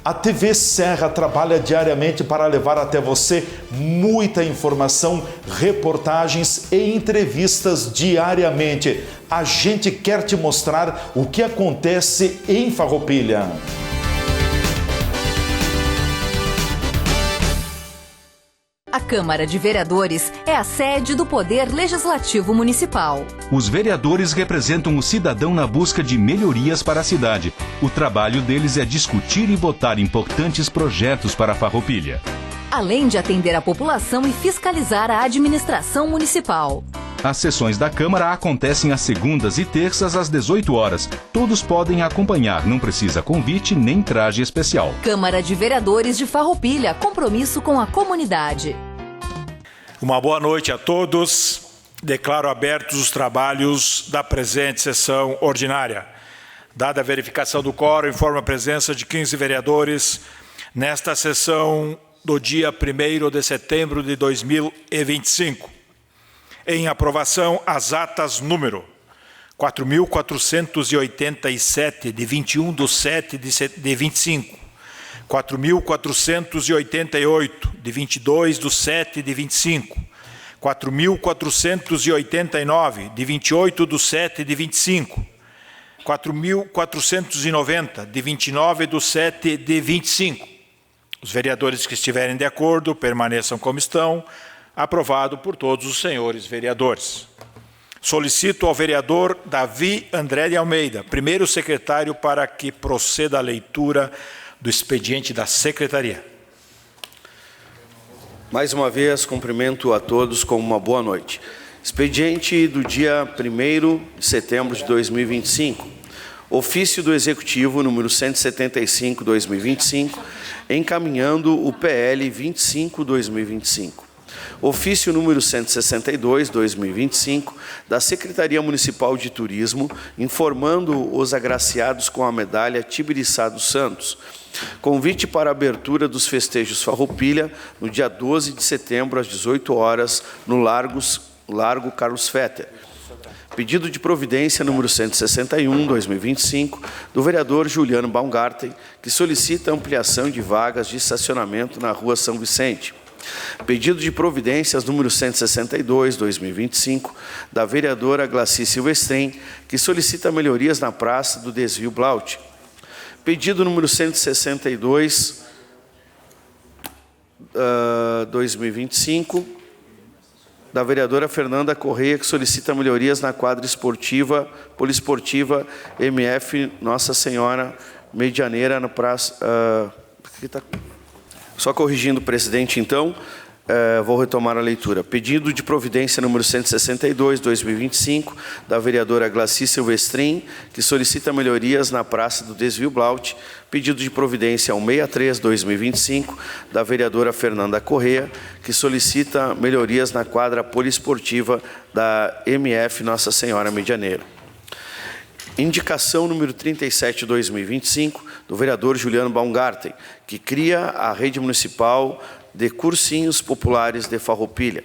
A TV Serra trabalha diariamente para levar até você muita informação, reportagens e entrevistas diariamente. A gente quer te mostrar o que acontece em Farroupilha. A Câmara de Vereadores é a sede do Poder Legislativo Municipal. Os vereadores representam o cidadão na busca de melhorias para a cidade. O trabalho deles é discutir e votar importantes projetos para a Farroupilha. Além de atender a população e fiscalizar a administração municipal. As sessões da Câmara acontecem às segundas e terças às 18 horas. Todos podem acompanhar, não precisa convite nem traje especial. Câmara de Vereadores de Farroupilha, compromisso com a comunidade. Uma boa noite a todos. Declaro abertos os trabalhos da presente sessão ordinária. Dada a verificação do quórum, informo a presença de 15 vereadores nesta sessão do dia 1º de setembro de 2025. Em aprovação, as atas número 4.487, de 21/7 de 25, 4.488, de 22/7 de 25, 4.489, de 28/7 de 25, 4.490, de 29/7 de 25. Os vereadores que estiverem de acordo permaneçam como estão. Aprovado por todos os senhores vereadores. Solicito ao vereador Davi André de Almeida, primeiro secretário, para que proceda a leitura do expediente da secretaria. Mais uma vez, cumprimento a todos com uma boa noite. Expediente do dia 1º de setembro de 2025. Ofício do Executivo, número 175/2025, encaminhando o PL 25/2025. Ofício número 162/2025, da Secretaria Municipal de Turismo, informando os agraciados com a medalha Tibiriçá dos Santos. Convite para a abertura dos festejos Farroupilha, no dia 12 de setembro, às 18 horas, no Largo Carlos Fetter. Pedido de providência número 161/2025, do vereador Juliano Baumgarten, que solicita ampliação de vagas de estacionamento na Rua São Vicente. Pedido de providências número 162/2025, da vereadora Glaci Silvestrin, que solicita melhorias na praça do desvio Blaut. Pedido número 162/2025, da vereadora Fernanda Correia, que solicita melhorias na quadra esportiva, poliesportiva MF Nossa Senhora Medianeira, na praça... Só corrigindo o presidente, então, vou retomar a leitura. Pedido de providência número 162/2025, da vereadora Glaci Silvestrin, que solicita melhorias na praça do desvio Blaut. Pedido de providência 163/2025, da vereadora Fernanda Correia, que solicita melhorias na quadra poliesportiva da MF Nossa Senhora Medianeira. Indicação número 37/2025, do vereador Juliano Baumgarten, que cria a rede municipal de cursinhos populares de Farroupilha.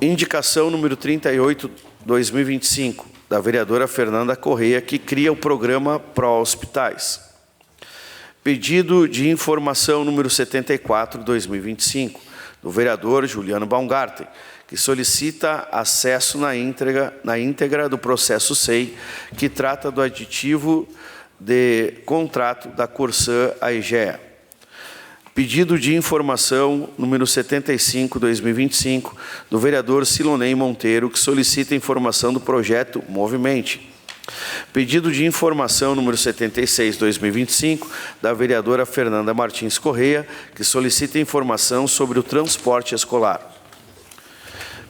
Indicação número 38/2025, da vereadora Fernanda Correia, que cria o programa Pró-Hospitais. Pedido de informação número 74/2025, do vereador Juliano Baumgarten, que solicita acesso na íntegra do processo SEI, que trata do aditivo de contrato da Corsã à IGEA. Pedido de informação número 75/2025, do vereador Silonei Monteiro, que solicita informação do projeto Movimente. Pedido de informação número 76/2025, da vereadora Fernanda Martins Correia, que solicita informação sobre o transporte escolar.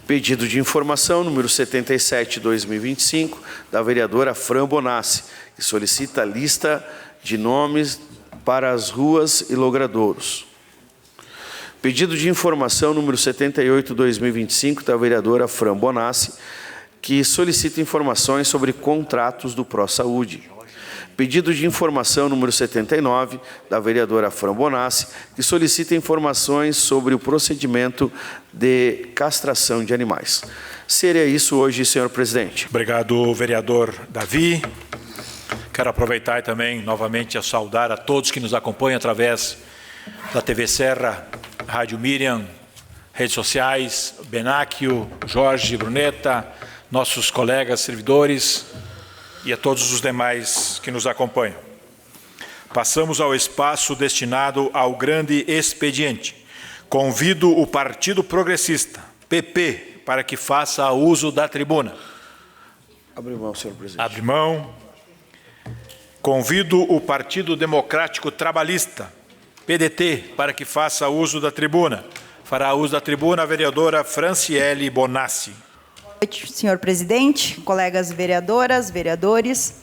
Pedido de informação número 77/2025, da vereadora Fran Bonassi, que solicita lista de nomes para as ruas e logradouros. Pedido de informação número 78/2025, da vereadora Fran Bonassi, que solicita informações sobre contratos do ProSaúde. Pedido de informação número 79, da vereadora Fran Bonassi, que solicita informações sobre o procedimento de castração de animais. Seria isso hoje, senhor presidente. Obrigado, vereador Davi. Quero aproveitar também, novamente, a saudar a todos que nos acompanham através da TV Serra, Rádio Miriam, redes sociais, Benáquio, Jorge, Bruneta, nossos colegas servidores e a todos os demais que nos acompanham. Passamos ao espaço destinado ao grande expediente. Convido o Partido Progressista, PP, para que faça uso da tribuna. Abre mão, senhor presidente. Abre mão. Convido o Partido Democrático Trabalhista, PDT, para que faça uso da tribuna. Fará uso da tribuna a vereadora Franciele Bonassi. Boa noite, senhor presidente, colegas vereadoras, vereadores,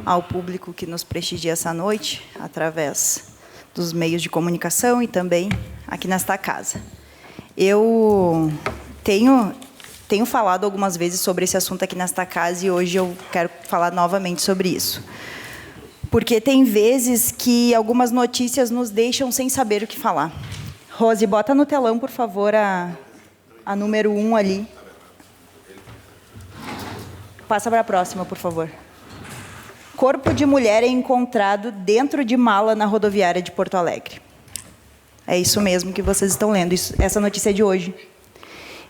ao público que nos prestigia essa noite, através dos meios de comunicação e também aqui nesta casa. Eu tenho falado algumas vezes sobre esse assunto aqui nesta casa e hoje eu quero falar novamente sobre isso. Porque tem vezes que algumas notícias nos deixam sem saber o que falar. Rose, bota no telão, por favor, a número 1 ali. Passa para a próxima, por favor. Corpo de mulher é encontrado dentro de mala na rodoviária de Porto Alegre. É isso mesmo que vocês estão lendo. Essa notícia é de hoje.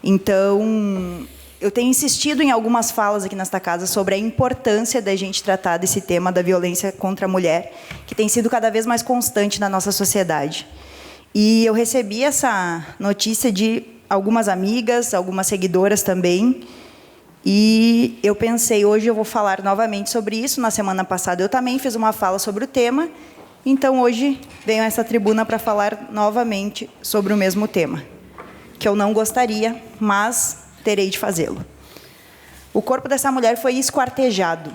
Então, eu tenho insistido em algumas falas aqui nesta casa sobre a importância da gente tratar desse tema da violência contra a mulher, que tem sido cada vez mais constante na nossa sociedade. E eu recebi essa notícia de algumas amigas, algumas seguidoras também, e eu pensei, hoje eu vou falar novamente sobre isso. Na semana passada eu também fiz uma fala sobre o tema, então hoje venho a essa tribuna para falar novamente sobre o mesmo tema, que eu não gostaria, mas terei de fazê-lo. O corpo dessa mulher foi esquartejado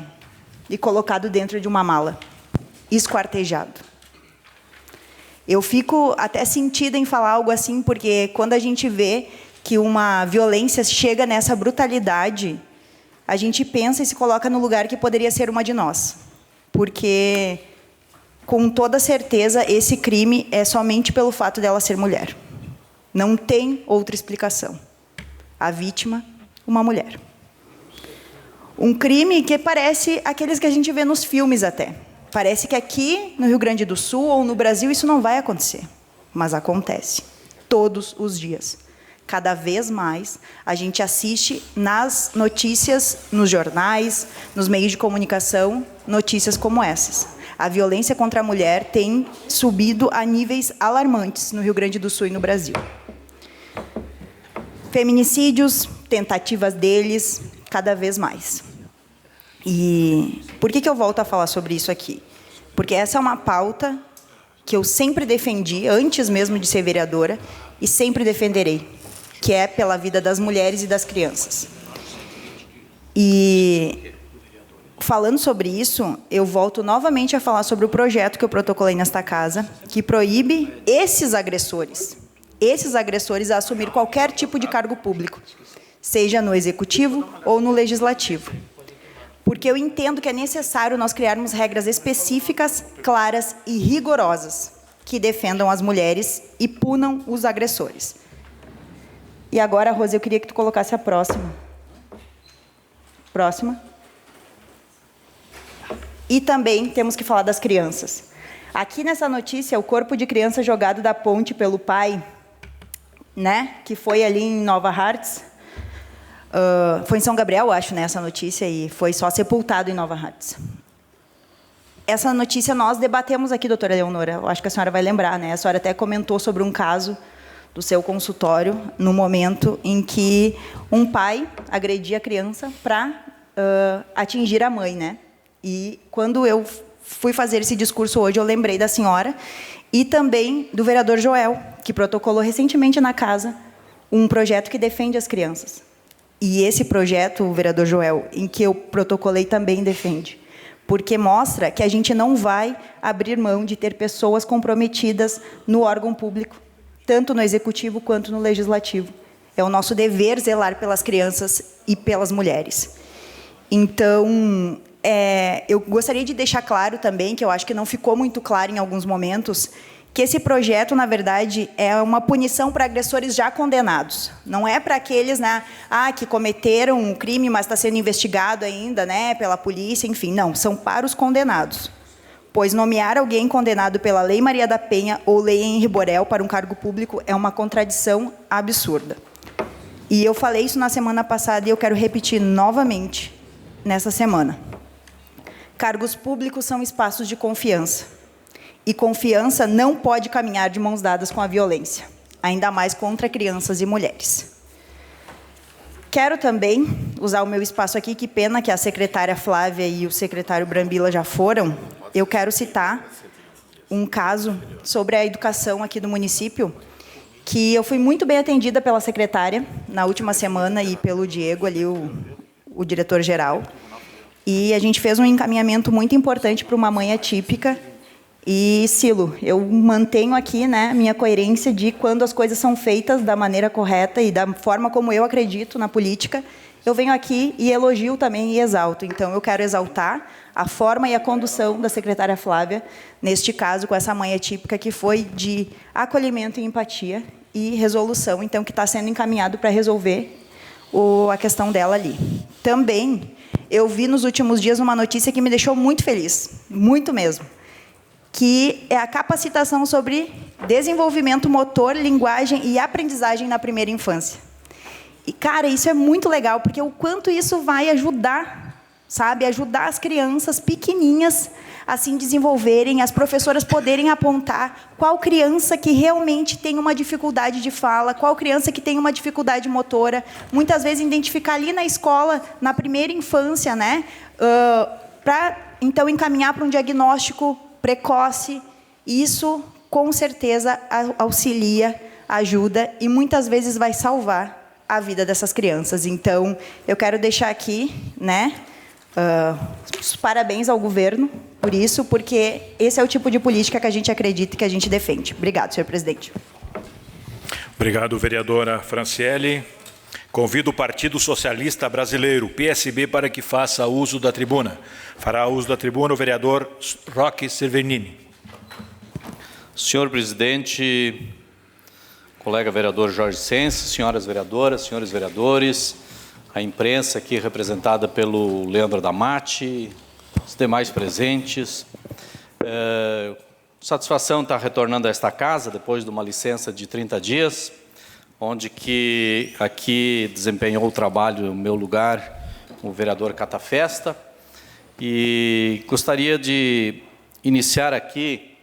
e colocado dentro de uma mala. Esquartejado. Eu fico até sentida em falar algo assim, porque quando a gente vê que uma violência chega nessa brutalidade, a gente pensa e se coloca no lugar que poderia ser uma de nós. Porque, com toda certeza, esse crime é somente pelo fato dela ser mulher. Não tem outra explicação. A vítima, uma mulher. Um crime que parece aqueles que a gente vê nos filmes até. Parece que aqui, no Rio Grande do Sul ou no Brasil, isso não vai acontecer. Mas acontece. Todos os dias. Cada vez mais, a gente assiste nas notícias, nos jornais, nos meios de comunicação, notícias como essas. A violência contra a mulher tem subido a níveis alarmantes no Rio Grande do Sul e no Brasil. Feminicídios, tentativas deles, cada vez mais. E por que eu volto a falar sobre isso aqui? Porque essa é uma pauta que eu sempre defendi, antes mesmo de ser vereadora, e sempre defenderei, que é pela vida das mulheres e das crianças. E, falando sobre isso, eu volto novamente a falar sobre o projeto que eu protocolei nesta casa, que proíbe esses agressores a assumir qualquer tipo de cargo público, seja no executivo ou no legislativo. Porque eu entendo que é necessário nós criarmos regras específicas, claras e rigorosas que defendam as mulheres e punam os agressores. E agora, Rose, eu queria que tu colocasse a próxima. Próxima. E também temos que falar das crianças. Aqui nessa notícia, o corpo de criança jogado da ponte pelo pai, né, que foi ali em Nova Hartz, foi em São Gabriel, acho, né, essa notícia, e foi só sepultado em Nova Hartz. Essa notícia nós debatemos aqui, doutora Leonora, eu acho que a senhora vai lembrar, né? A senhora até comentou sobre um caso do seu consultório, no momento em que um pai agredia a criança para atingir a mãe, né? E quando eu fui fazer esse discurso hoje, eu lembrei da senhora e também do vereador Joel, que protocolou recentemente na casa um projeto que defende as crianças. E esse projeto, o vereador Joel, em que eu protocolei, também defende. Porque mostra que a gente não vai abrir mão de ter pessoas comprometidas no órgão público, tanto no executivo quanto no legislativo. É o nosso dever zelar pelas crianças e pelas mulheres. Então, eu gostaria de deixar claro também, que eu acho que não ficou muito claro em alguns momentos, que esse projeto, na verdade, é uma punição para agressores já condenados. Não é para aqueles, né, que cometeram um crime, mas está sendo investigado ainda, né, pela polícia, enfim. Não, são para os condenados. Pois nomear alguém condenado pela Lei Maria da Penha ou Lei Henri Borel para um cargo público é uma contradição absurda. E eu falei isso na semana passada e eu quero repetir novamente nessa semana. Cargos públicos são espaços de confiança. E confiança não pode caminhar de mãos dadas com a violência, ainda mais contra crianças e mulheres. Quero também usar o meu espaço aqui, que pena que a secretária Flávia e o secretário Brambila já foram. Eu quero citar um caso sobre a educação aqui do município, que eu fui muito bem atendida pela secretária na última semana e pelo Diego, ali, o diretor-geral. E a gente fez um encaminhamento muito importante para uma mãe atípica. E, Silo, eu mantenho aqui, né, minha coerência de quando as coisas são feitas da maneira correta e da forma como eu acredito na política, eu venho aqui e elogio também e exalto. Então, eu quero exaltar a forma e a condução da secretária Flávia, neste caso, com essa mãe atípica, que foi de acolhimento e empatia e resolução, então, que está sendo encaminhado para resolver a questão dela ali. Também, eu vi nos últimos dias uma notícia que me deixou muito feliz, muito mesmo, que é a capacitação sobre desenvolvimento motor, linguagem e aprendizagem na primeira infância. E, cara, isso é muito legal, porque o quanto isso vai ajudar, sabe? Ajudar as crianças pequenininhas a se desenvolverem, as professoras poderem apontar qual criança que realmente tem uma dificuldade de fala, qual criança que tem uma dificuldade motora. Muitas vezes, identificar ali na escola, na primeira infância, né? Para, então, encaminhar para um diagnóstico precoce. Isso, com certeza, auxilia, ajuda e muitas vezes vai salvar a vida dessas crianças. Então, eu quero deixar aqui, né, os parabéns ao governo por isso, porque esse é o tipo de política que a gente acredita e que a gente defende. Obrigado, senhor presidente. Obrigado, vereadora Franciele. Convido o Partido Socialista Brasileiro, PSB, para que faça uso da tribuna. Fará uso da tribuna o vereador Roque Cervernini. Senhor presidente, colega vereador Jorge Sense, senhoras vereadoras, senhores vereadores, a imprensa aqui representada pelo Leandro Damati, os demais presentes. Satisfação estar retornando a esta casa depois de uma licença de 30 dias, onde que aqui desempenhou o trabalho no meu lugar o vereador Catafesta. E gostaria de iniciar aqui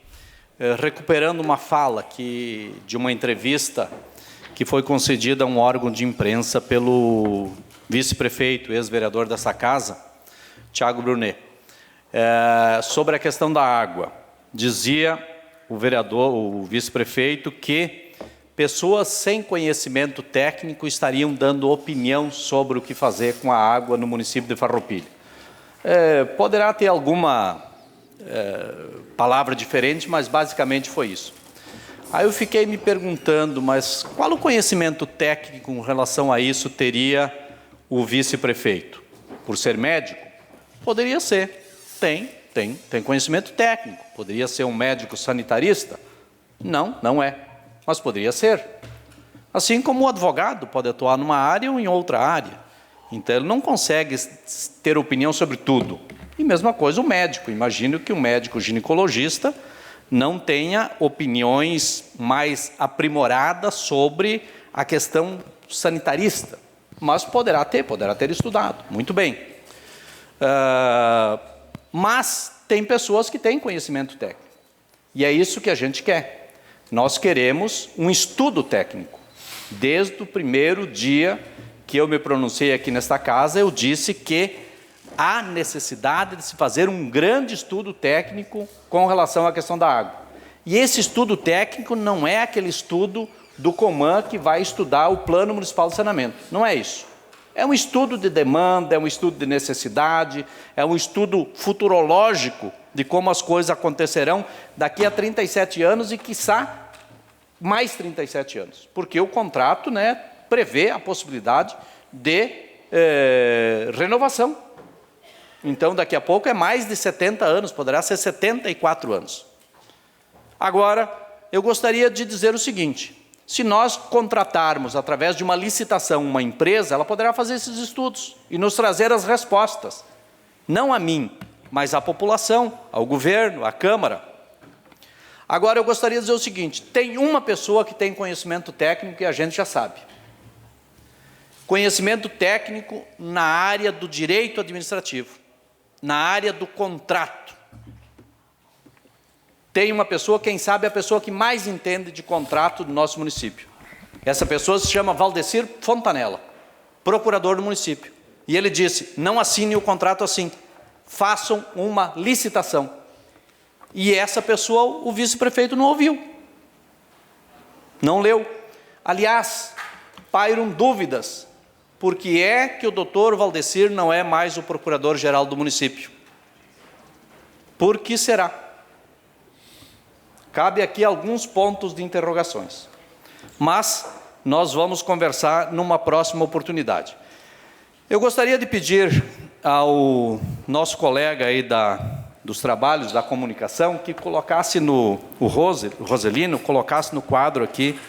recuperando uma fala de uma entrevista que foi concedida a um órgão de imprensa pelo vice-prefeito, ex-vereador dessa casa, Thiago Brunet, sobre a questão da água. Dizia o vice-prefeito, que pessoas sem conhecimento técnico estariam dando opinião sobre o que fazer com a água no município de Farroupilha. Poderá ter alguma palavra diferente, mas basicamente foi isso. Aí eu fiquei me perguntando, mas qual o conhecimento técnico em relação a isso teria o vice-prefeito? Por ser médico? Poderia ser. Tem conhecimento técnico. Poderia ser um médico sanitarista? Não, não é. Mas poderia ser. Assim como o advogado pode atuar numa área ou em outra área. Então, ele não consegue ter opinião sobre tudo. E mesma coisa o médico. Imagino que o médico ginecologista não tenha opiniões mais aprimoradas sobre a questão sanitarista. Mas poderá ter estudado. Muito bem. Mas tem pessoas que têm conhecimento técnico. E é isso que a gente quer. Nós queremos um estudo técnico. Desde o primeiro dia que eu me pronunciei aqui nesta casa, eu disse que há necessidade de se fazer um grande estudo técnico com relação à questão da água. E esse estudo técnico não é aquele estudo do Coman que vai estudar o Plano Municipal de Saneamento. Não é isso. É um estudo de demanda, é um estudo de necessidade, é um estudo futurológico de como as coisas acontecerão daqui a 37 anos e, quiçá, mais 37 anos. Porque o contrato, né, prevê a possibilidade de renovação. Então, daqui a pouco é mais de 70 anos, poderá ser 74 anos. Agora, eu gostaria de dizer o seguinte: se nós contratarmos através de uma licitação uma empresa, ela poderá fazer esses estudos e nos trazer as respostas, não a mim, mas à população, ao governo, à Câmara. Agora, eu gostaria de dizer o seguinte: tem uma pessoa que tem conhecimento técnico e a gente já sabe. Conhecimento técnico na área do direito administrativo, na área do contrato. Tem uma pessoa, quem sabe a pessoa que mais entende de contrato do nosso município. Essa pessoa se chama Valdecir Fontanella, procurador do município. E ele disse: não assine o contrato assim, façam uma licitação. E essa pessoa, o vice-prefeito não ouviu, não leu. Aliás, pairam dúvidas, por que é que o doutor Valdecir não é mais o procurador-geral do município? Por que será? Cabe aqui alguns pontos de interrogações, mas nós vamos conversar numa próxima oportunidade. Eu gostaria de pedir ao nosso colega aí dos trabalhos da comunicação que colocasse o Roselino, colocasse no quadro aqui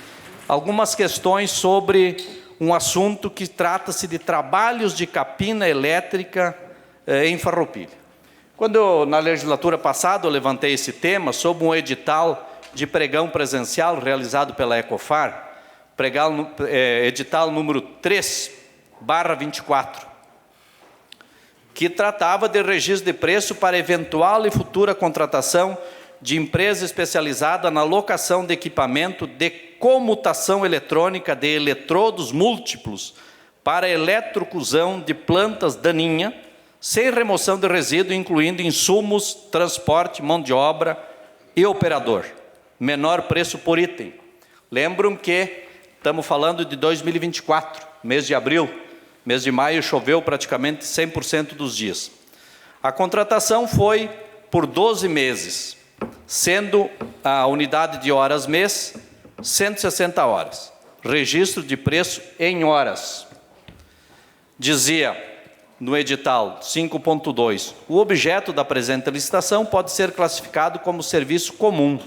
algumas questões sobre um assunto que trata-se de trabalhos de capina elétrica em Farroupilha. Quando na legislatura passada eu levantei esse tema sobre um edital de pregão presencial realizado pela Ecofar, edital número 3/24, que tratava de registro de preço para eventual e futura contratação de empresa especializada na locação de equipamento de comutação eletrônica de eletrodos múltiplos para eletrocusão de plantas daninha, sem remoção de resíduo, incluindo insumos, transporte, mão de obra e operador. Menor preço por item. Lembram que estamos falando de 2024, mês de abril, mês de maio choveu praticamente 100% dos dias. A contratação foi por 12 meses, sendo a unidade de horas mês 160 horas. Registro de preço em horas. Dizia no edital 5.2, o objeto da presente licitação pode ser classificado como serviço comum,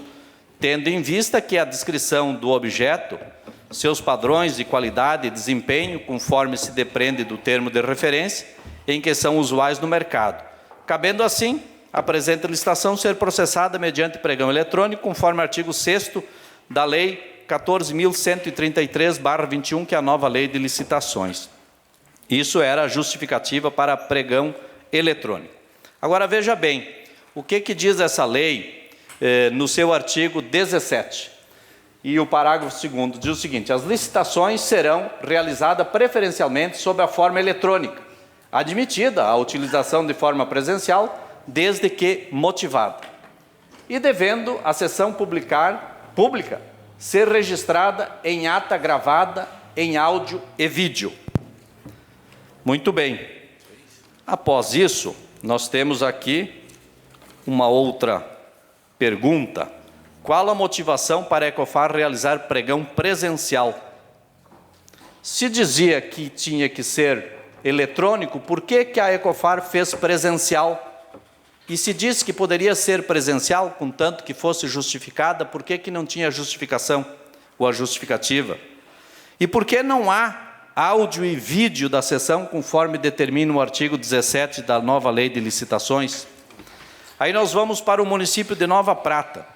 tendo em vista que a descrição do objeto, seus padrões de qualidade e desempenho, conforme se depreende do termo de referência, em que são usuais no mercado. Cabendo assim, a presente licitação ser processada mediante pregão eletrônico, conforme artigo 6º da Lei 14.133/21, que é a nova Lei de Licitações. Isso era a justificativa para pregão eletrônico. Agora, veja bem, o que diz essa lei no seu artigo 17? E o parágrafo 2º diz o seguinte: as licitações serão realizadas preferencialmente sob a forma eletrônica, admitida a utilização de forma presencial, desde que motivada, e devendo a sessão pública ser registrada em ata gravada em áudio e vídeo. Muito bem. Após isso, nós temos aqui uma outra pergunta. Qual a motivação para a Ecofar realizar pregão presencial? Se dizia que tinha que ser eletrônico, por que a Ecofar fez presencial? E se disse que poderia ser presencial, contanto que fosse justificada, por que não tinha justificação ou a justificativa? E por que não há áudio e vídeo da sessão, conforme determina o artigo 17 da nova Lei de Licitações? Aí nós vamos para o município de Nova Prata,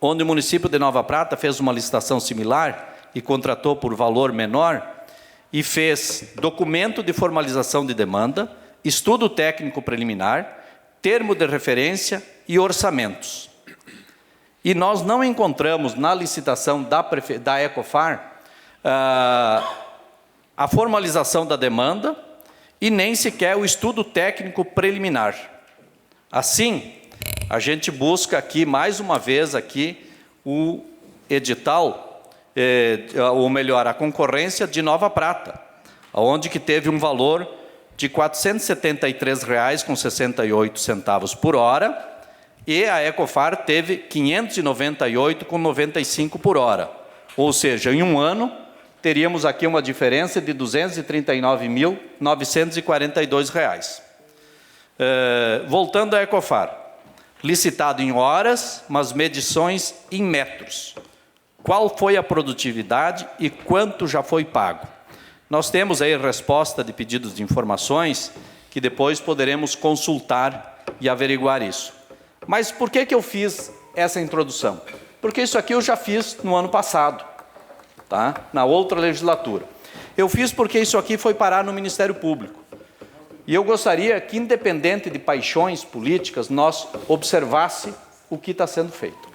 onde o município de Nova Prata fez uma licitação similar e contratou por valor menor e fez documento de formalização de demanda, estudo técnico preliminar, termo de referência e orçamentos. E nós não encontramos na licitação da Ecofar a formalização da demanda e nem sequer o estudo técnico preliminar. Assim, a gente busca aqui, mais uma vez, aqui, o edital, ou melhor, a concorrência de Nova Prata, onde que teve um valor de R$ 473,68 por hora, e a Ecofar teve R$ 598,95 por hora. Ou seja, em um ano, teríamos aqui uma diferença de R$ 239.942. Voltando à Ecofar, licitado em horas, mas medições em metros. qual foi a produtividade e quanto já foi pago. Nós temos aí resposta de pedidos de informações que depois poderemos consultar e averiguar isso. Mas por que eu fiz essa introdução? Porque isso aqui eu já fiz no ano passado, tá? Na outra legislatura. Eu fiz porque isso aqui foi parar no Ministério Público. E eu gostaria que, independente de paixões políticas, nós observasse o que está sendo feito.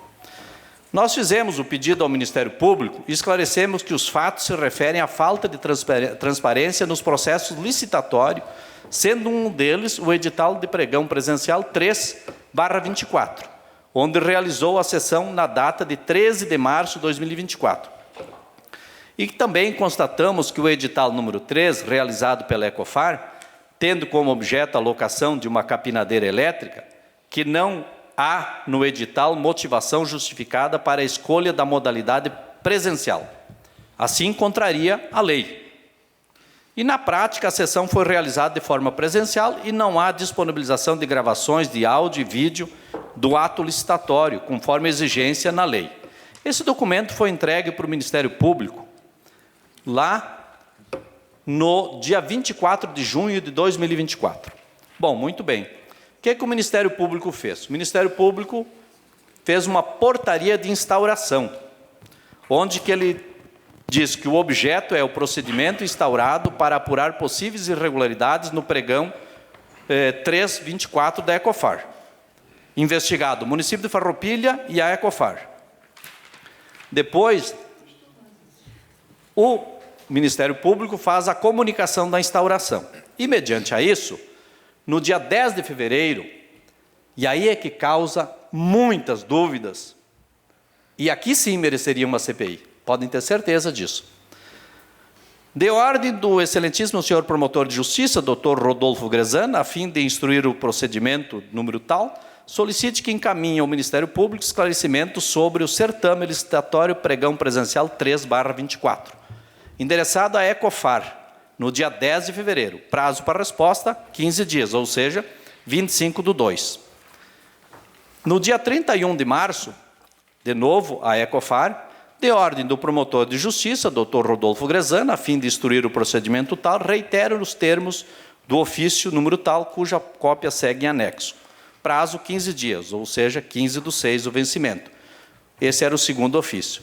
Nós fizemos o pedido ao Ministério Público e esclarecemos que os fatos se referem à falta de transparência nos processos licitatórios, sendo um deles o edital de pregão presencial 3/24, onde realizou a sessão na data de 13 de março de 2024. E também constatamos que o edital número 3, realizado pela Ecofar, tendo como objeto a locação de uma capinadeira elétrica, que não há no edital motivação justificada para a escolha da modalidade presencial. Assim, contraria a lei. E, na prática, a sessão foi realizada de forma presencial e não há disponibilização de gravações de áudio e vídeo do ato licitatório, conforme exigência na lei. Esse documento foi entregue para o Ministério Público lá no dia 24 de junho de 2024. Bom, muito bem. O que o Ministério Público fez? O Ministério Público fez uma portaria de instauração, onde que ele diz que o objeto é o procedimento instaurado para apurar possíveis irregularidades no pregão 3/24 da Ecofar. Investigado o município de Farroupilha e a Ecofar. Depois, o Ministério Público faz a comunicação da instauração. E, mediante a isso, no dia 10 de fevereiro, e aí é que causa muitas dúvidas, e aqui sim mereceria uma CPI, podem ter certeza disso. De ordem do excelentíssimo senhor promotor de justiça, Dr. Rodolfo Grezana, a fim de instruir o procedimento número tal, solicite que encaminhe ao Ministério Público esclarecimentos sobre o certame licitatório pregão presencial 3/24, endereçado à Ecofar, no dia 10 de fevereiro. Prazo para resposta, 15 dias, ou seja, 25/2. No dia 31 de março, de novo, a Ecofar, de ordem do promotor de justiça, Dr. Rodolfo Grezana, a fim de instruir o procedimento tal, reitera os termos do ofício número tal, cuja cópia segue em anexo. Prazo, 15 dias, ou seja, 15/6 o vencimento. Esse era o segundo ofício.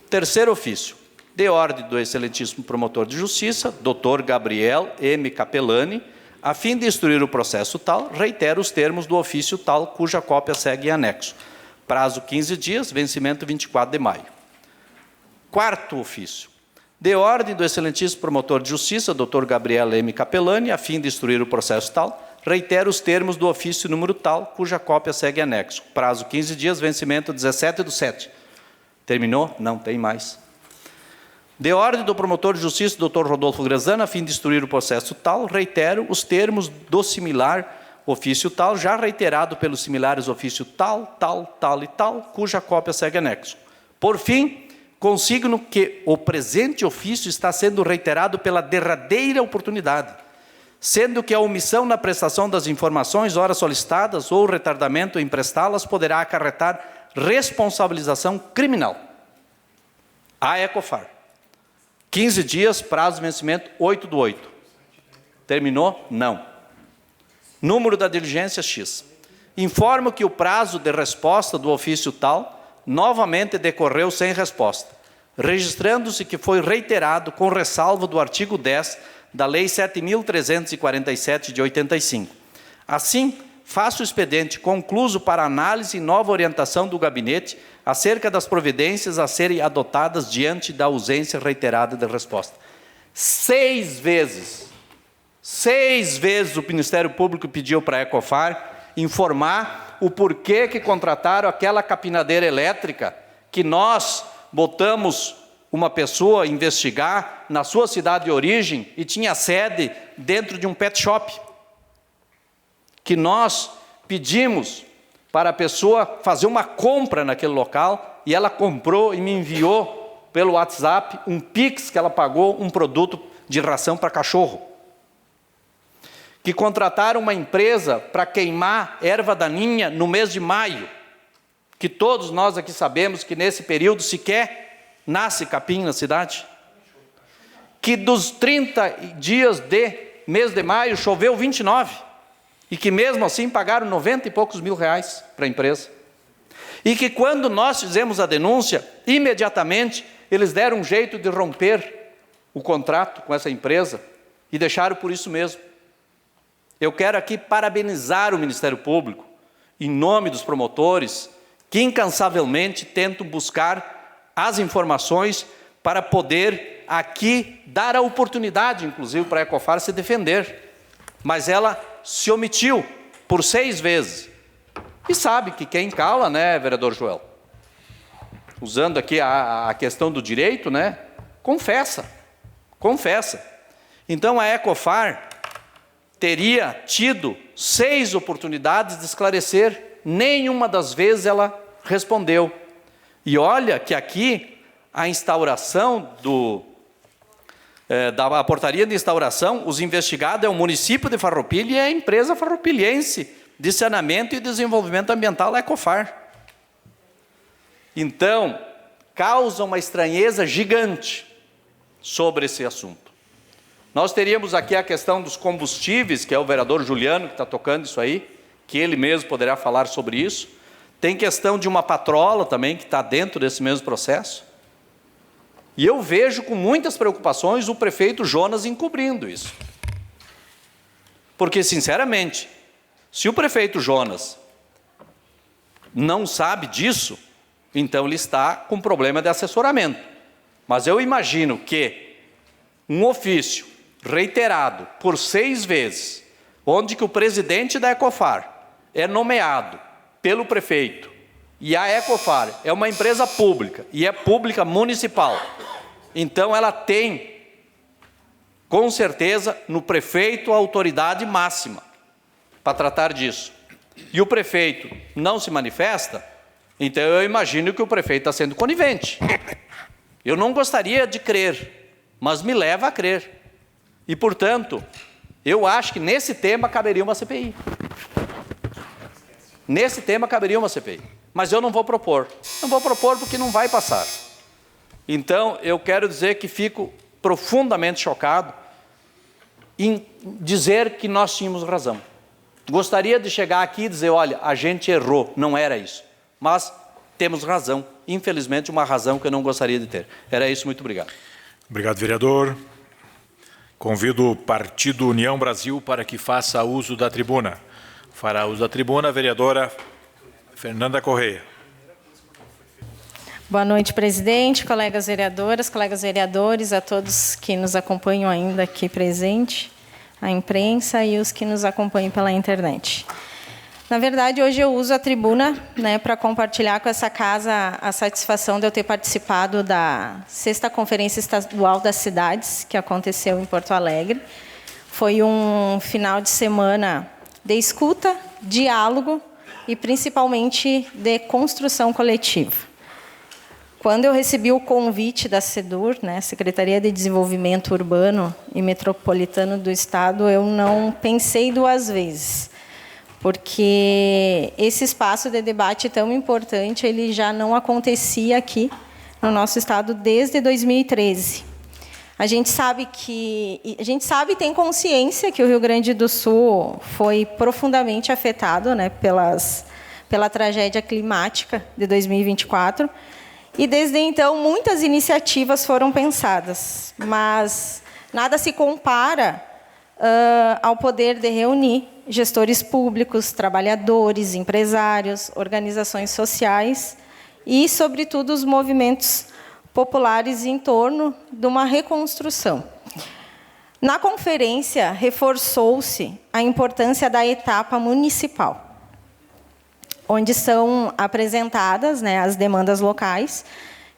Terceiro ofício. De ordem do excelentíssimo promotor de justiça, Dr. Gabriel M. Capellani, a fim de instruir o processo tal, reitera os termos do ofício tal, cuja cópia segue em anexo. Prazo 15 dias, vencimento 24 de maio. Quarto ofício. De ordem do excelentíssimo promotor de justiça, Dr. Gabriel M. Capellani, a fim de instruir o processo tal, reitera os termos do ofício número tal, cuja cópia segue em anexo. Prazo 15 dias, vencimento 17/7. Terminou? Não tem mais. De ordem do promotor de justiça, Dr. Rodolfo Grezana, a fim de instruir o processo tal, reitero os termos do similar ofício tal, já reiterado pelos similares ofício tal, tal, tal e tal, cuja cópia segue anexo. Por fim, consigno que o presente ofício está sendo reiterado pela derradeira oportunidade, sendo que a omissão na prestação das informações, ora solicitadas, ou retardamento em prestá-las, poderá acarretar responsabilização criminal. A Ecofar. 15 dias, prazo de vencimento, 8/8. Terminou? Não. Número da diligência, X. Informo que o prazo de resposta do ofício tal novamente decorreu sem resposta, registrando-se que foi reiterado com ressalvo do artigo 10 da Lei 7.347 de 85. Assim, faço o expediente concluso para análise e nova orientação do gabinete acerca das providências a serem adotadas diante da ausência reiterada de resposta. 6 vezes o Ministério Público pediu para a Ecofar informar o porquê que contrataram aquela capinadeira elétrica que nós botamos uma pessoa investigar na sua cidade de origem e tinha sede dentro de um pet shop. Que nós pedimos para a pessoa fazer uma compra naquele local e ela comprou e me enviou pelo WhatsApp um Pix que ela pagou um produto de ração para cachorro. Que contrataram uma empresa para queimar erva daninha no mês de maio que todos nós aqui sabemos que nesse período sequer nasce capim na cidade? Que dos 30 dias de mês de maio choveu 29, e que mesmo assim pagaram 90 e poucos mil reais para a empresa. E que quando nós fizemos a denúncia, imediatamente eles deram um jeito de romper o contrato com essa empresa e deixaram por isso mesmo. Eu quero aqui parabenizar o Ministério Público, em nome dos promotores, que incansavelmente tentam buscar as informações para poder aqui dar a oportunidade, inclusive, para a Ecofar se defender. Mas ela se omitiu por 6 vezes. E sabe que quem cala, né, vereador Joel? Usando aqui a questão do direito, né? Confessa. Então a Ecofar teria tido 6 oportunidades de esclarecer, nenhuma das vezes ela respondeu. E olha que aqui a instauração da portaria de instauração, os investigados é o município de Farroupilha e a empresa farroupilhense de saneamento e desenvolvimento ambiental, a Ecofar. Então, causa uma estranheza gigante sobre esse assunto. Nós teríamos aqui a questão dos combustíveis, que é o vereador Juliano que está tocando isso aí, que ele mesmo poderá falar sobre isso. Tem questão de uma patrola também, que está dentro desse mesmo processo. E eu vejo com muitas preocupações o prefeito Jonas encobrindo isso. Porque, sinceramente, se o prefeito Jonas não sabe disso, então ele está com problema de assessoramento. Mas eu imagino que um ofício reiterado por 6 vezes, onde que o presidente da Ecofar é nomeado pelo prefeito, e a Ecofar é uma empresa pública, e é pública municipal, então ela tem, com certeza, no prefeito a autoridade máxima para tratar disso. E o prefeito não se manifesta, então eu imagino que o prefeito está sendo conivente. Eu não gostaria de crer, mas me leva a crer. E, portanto, eu acho que nesse tema caberia uma CPI. Nesse tema caberia uma CPI. Mas eu não vou propor. Não vou propor porque não vai passar. Então, eu quero dizer que fico profundamente chocado em dizer que nós tínhamos razão. Gostaria de chegar aqui e dizer, olha, a gente errou, não era isso. Mas temos razão, infelizmente uma razão que eu não gostaria de ter. Era isso, muito obrigado. Obrigado, vereador. Convido o Partido União Brasil para que faça uso da tribuna. Fará uso da tribuna a vereadora Fernanda Correia. Boa noite, presidente, colegas vereadoras, colegas vereadores, a todos que nos acompanham ainda aqui presente, a imprensa e os que nos acompanham pela internet. Na verdade, hoje eu uso a tribuna, né, para compartilhar com essa casa a satisfação de eu ter participado da 6ª Conferência Estadual das Cidades, que aconteceu em Porto Alegre. Foi um final de semana de escuta, diálogo e, principalmente, de construção coletiva. Quando eu recebi o convite da SEDUR, né, Secretaria de Desenvolvimento Urbano e Metropolitano do Estado, eu não pensei 2 vezes, porque esse espaço de debate tão importante, ele já não acontecia aqui no nosso estado desde 2013. A gente sabe e tem consciência que o Rio Grande do Sul foi profundamente afetado, né, pela tragédia climática de 2024, e desde então muitas iniciativas foram pensadas, mas nada se compara ao poder de reunir gestores públicos, trabalhadores, empresários, organizações sociais e, sobretudo, os movimentos populares em torno de uma reconstrução. Na conferência, reforçou-se a importância da etapa municipal, onde são apresentadas, né, as demandas locais,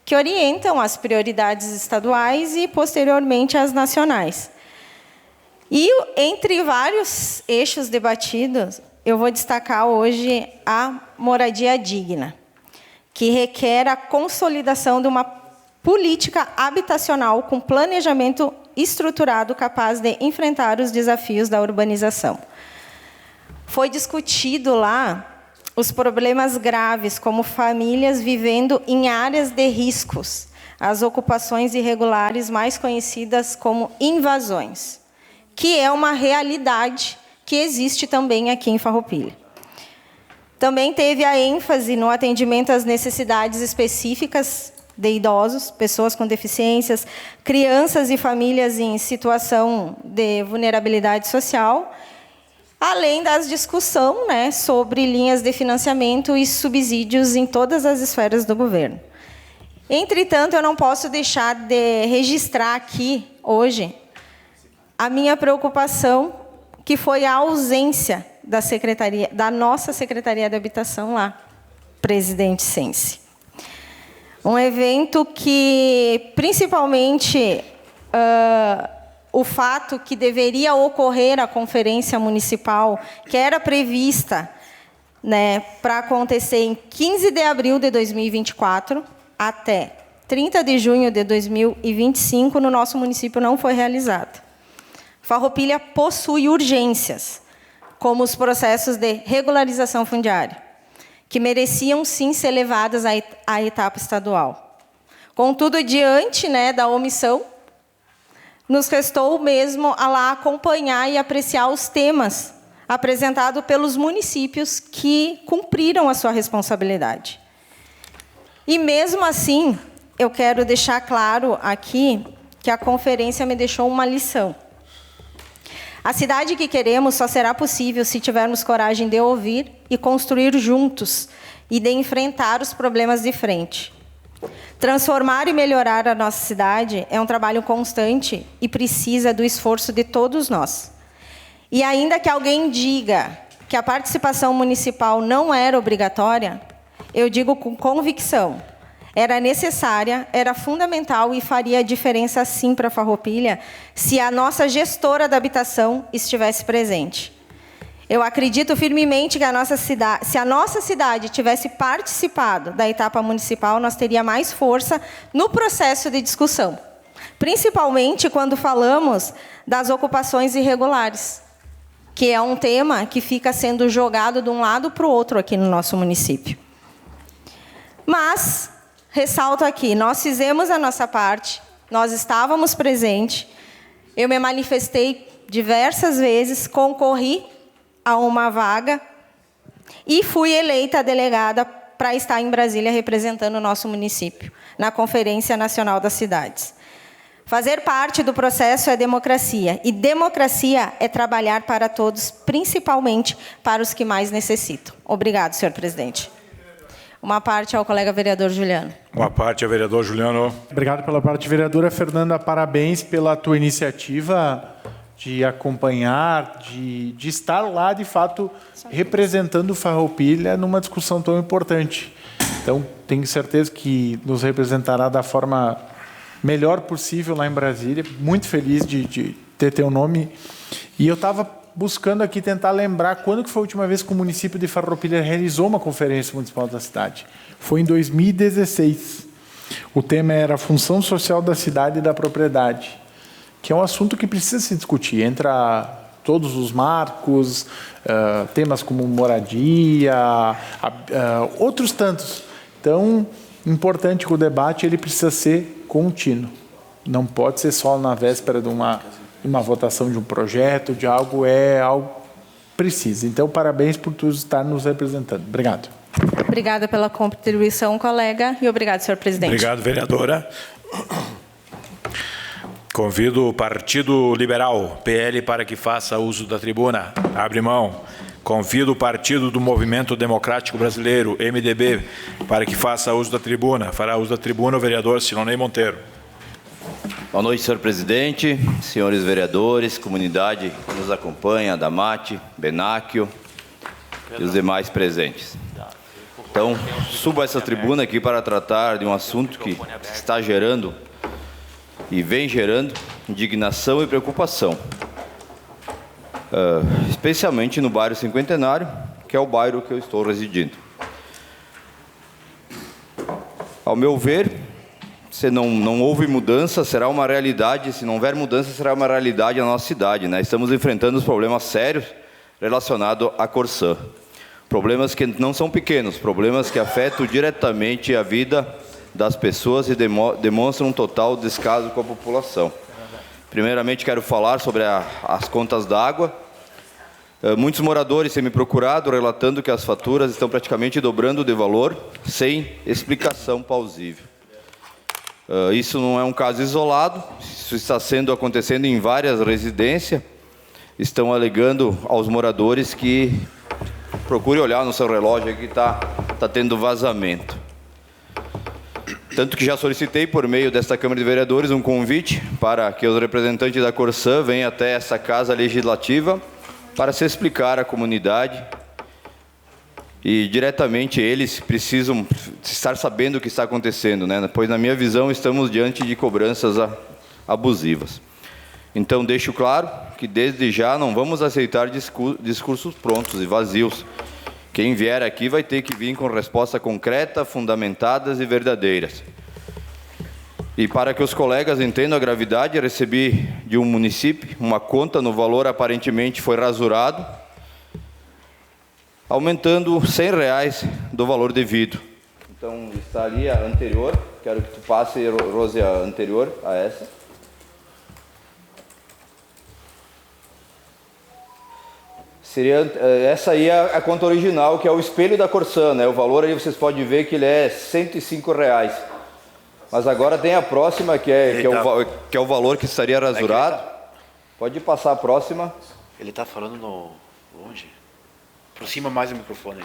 que orientam as prioridades estaduais e, posteriormente, as nacionais. E, entre vários eixos debatidos, eu vou destacar hoje a moradia digna, que requer a consolidação de uma política habitacional com planejamento estruturado capaz de enfrentar os desafios da urbanização. Foi discutido lá os problemas graves, como famílias vivendo em áreas de riscos, as ocupações irregulares, mais conhecidas como invasões, que é uma realidade que existe também aqui em Farroupilha. Também teve a ênfase no atendimento às necessidades específicas de idosos, pessoas com deficiências, crianças e famílias em situação de vulnerabilidade social, além das discussões, né, sobre linhas de financiamento e subsídios em todas as esferas do governo. Entretanto, eu não posso deixar de registrar aqui, hoje, a minha preocupação, que foi a ausência da nossa Secretaria de Habitação lá, Presidente Sense. Um evento que, principalmente, o fato que deveria ocorrer a conferência municipal, que era prevista, né, para acontecer em 15 de abril de 2024 até 30 de junho de 2025, no nosso município não foi realizada. Farroupilha possui urgências, como os processos de regularização fundiária, que mereciam, sim, ser levadas à etapa estadual. Contudo, diante, né, da omissão, nos restou mesmo a lá acompanhar e apreciar os temas apresentados pelos municípios que cumpriram a sua responsabilidade. E, mesmo assim, eu quero deixar claro aqui que a conferência me deixou uma lição. A cidade que queremos só será possível se tivermos coragem de ouvir e construir juntos e de enfrentar os problemas de frente. Transformar e melhorar a nossa cidade é um trabalho constante e precisa do esforço de todos nós. E ainda que alguém diga que a participação municipal não era obrigatória, eu digo com convicção. Era necessária, era fundamental e faria diferença, sim, para Farroupilha, se a nossa gestora da habitação estivesse presente. Eu acredito firmemente que se a nossa cidade tivesse participado da etapa municipal, nós teríamos mais força no processo de discussão, principalmente quando falamos das ocupações irregulares, que é um tema que fica sendo jogado de um lado para o outro aqui no nosso município. Mas ressalto aqui, nós fizemos a nossa parte, nós estávamos presentes, eu me manifestei diversas vezes, concorri a uma vaga e fui eleita delegada para estar em Brasília representando o nosso município, na Conferência Nacional das Cidades. Fazer parte do processo é democracia, e democracia é trabalhar para todos, principalmente para os que mais necessitam. Obrigado, senhor presidente. Uma parte ao colega vereador Juliano. Uma parte ao vereador Juliano. Obrigado pela parte, vereadora Fernanda. Parabéns pela tua iniciativa de acompanhar, de estar lá, de fato, representando Farroupilha numa discussão tão importante. Então, tenho certeza que nos representará da forma melhor possível lá em Brasília. Muito feliz de ter teu nome. E eu estava buscando aqui tentar lembrar quando que foi a última vez que o município de Farroupilha realizou uma conferência municipal da cidade. Foi em 2016. O tema era a função social da cidade e da propriedade, que é um assunto que precisa se discutir. Entra todos os marcos, temas como moradia, outros tantos. Então, importante que o debate ele precisa ser contínuo. Não pode ser só na véspera de uma votação de um projeto, de algo, algo precisa. Então, parabéns por tu estar nos representando. Obrigado. Obrigada pela contribuição, colega, e obrigado, senhor presidente. Obrigado, vereadora. Convido o Partido Liberal, PL, para que faça uso da tribuna. Abre mão. Convido o Partido do Movimento Democrático Brasileiro, MDB, para que faça uso da tribuna. Fará uso da tribuna o vereador Silonei Monteiro. Boa noite, senhor presidente, senhores vereadores, comunidade que nos acompanha, Damate, Benáquio e os demais presentes. Então, subo a essa tribuna aqui para tratar de um assunto que está gerando e vem gerando indignação e preocupação, especialmente no bairro Cinquentenário, que é o bairro que eu estou residindo. Ao meu ver, se não houve mudança, será uma realidade. Se não houver mudança, será uma realidade na nossa cidade, né? Estamos enfrentando os problemas sérios relacionados à Corsã. Problemas que não são pequenos, problemas que afetam diretamente a vida das pessoas e demonstram um total descaso com a população. Primeiramente, quero falar sobre as contas d'água. Muitos moradores têm me procurado relatando que as faturas estão praticamente dobrando de valor, sem explicação plausível. Isso não é um caso isolado, isso está acontecendo em várias residências. Estão alegando aos moradores que procure olhar no seu relógio que está tendo vazamento. Tanto que já solicitei por meio desta Câmara de Vereadores um convite para que os representantes da Corsã venham até essa Casa Legislativa para se explicar à comunidade e diretamente eles precisam estar sabendo o que está acontecendo, né? Pois na minha visão estamos diante de cobranças abusivas. Então deixo claro que desde já não vamos aceitar discursos prontos e vazios. Quem vier aqui vai ter que vir com resposta concreta, fundamentadas e verdadeiras. E para que os colegas entendam a gravidade, recebi de um município uma conta no valor aparentemente foi rasurado, aumentando R$100 do valor devido. Então está ali a anterior, quero que tu passe, Rose, a anterior a essa. Essa aí é a conta original, que é o espelho da Corsã, né? O valor aí vocês podem ver que ele é R$105. Mas agora tem a próxima, que é o valor que estaria rasurado. Pode passar a próxima. Ele está falando no... Onde? Aproxima mais o microfone.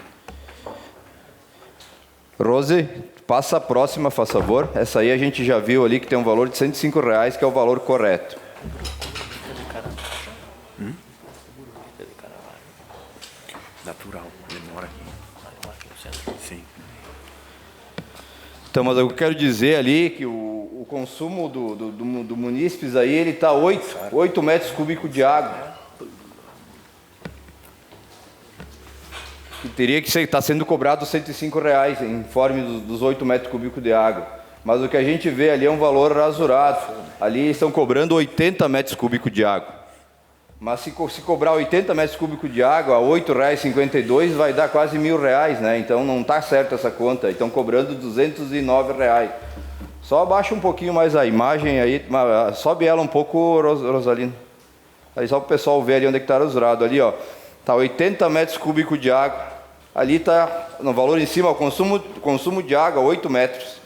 Rose, passa a próxima, faz favor. Essa aí a gente já viu ali que tem um valor de R$105, que é o valor correto. Natural, ele mora aqui. Sim. Então, mas eu quero dizer ali que o consumo do munícipes aí, ele está 8 metros cúbicos de água. Que teria que estar sendo cobrado R$105, em informe dos 8 metros cúbicos de água. Mas o que a gente vê ali é um valor rasurado. Ali estão cobrando 80 metros cúbicos de água. Mas se cobrar 80 metros cúbicos de água a R$8,52, vai dar quase R$1.000, né? Então não está certa essa conta. Estão cobrando R$209. Só abaixa um pouquinho mais a imagem aí, sobe ela um pouco, Rosalina. Aí só para o pessoal ver ali onde está rasurado. Ali, ó, está 80 metros cúbicos de água. Ali está, no valor em cima, o consumo de água, 8 metros.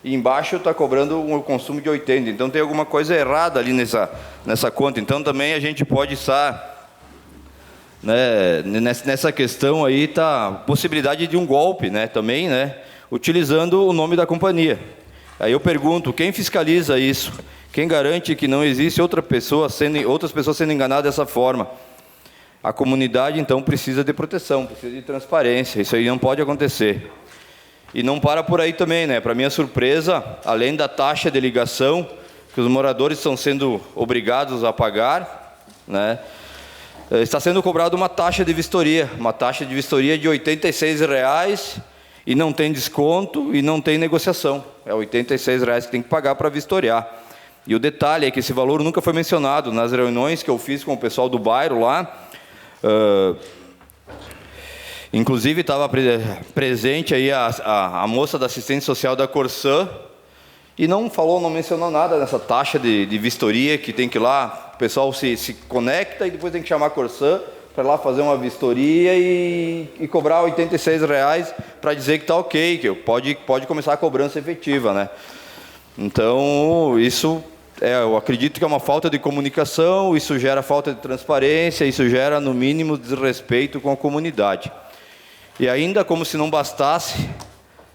E embaixo está cobrando um consumo de 80. Então tem alguma coisa errada ali nessa conta. Então também a gente pode estar, né, nessa questão aí, está a possibilidade de um golpe, né, também, né, utilizando o nome da companhia. Aí eu pergunto, quem fiscaliza isso? Quem garante que não existe outras pessoas sendo enganadas dessa forma? A comunidade, então, precisa de proteção, precisa de transparência. Isso aí não pode acontecer. E não para por aí também, né? Para minha surpresa, além da taxa de ligação, que os moradores estão sendo obrigados a pagar, né? Está sendo cobrada uma taxa de vistoria de R$86, e não tem desconto e não tem negociação. É R$86 que tem que pagar para vistoriar. E o detalhe é que esse valor nunca foi mencionado nas reuniões que eu fiz com o pessoal do bairro lá. Inclusive estava presente aí a moça da assistente social da Corsã e não mencionou nada nessa taxa de vistoria que tem que ir lá, o pessoal se conecta e depois tem que chamar a Corsã para ir lá fazer uma vistoria e cobrar R$86 para dizer que está ok, que pode começar a cobrança efetiva, né? Então, isso eu acredito que é uma falta de comunicação, isso gera falta de transparência, isso gera, no mínimo, desrespeito com a comunidade. E ainda, como se não bastasse,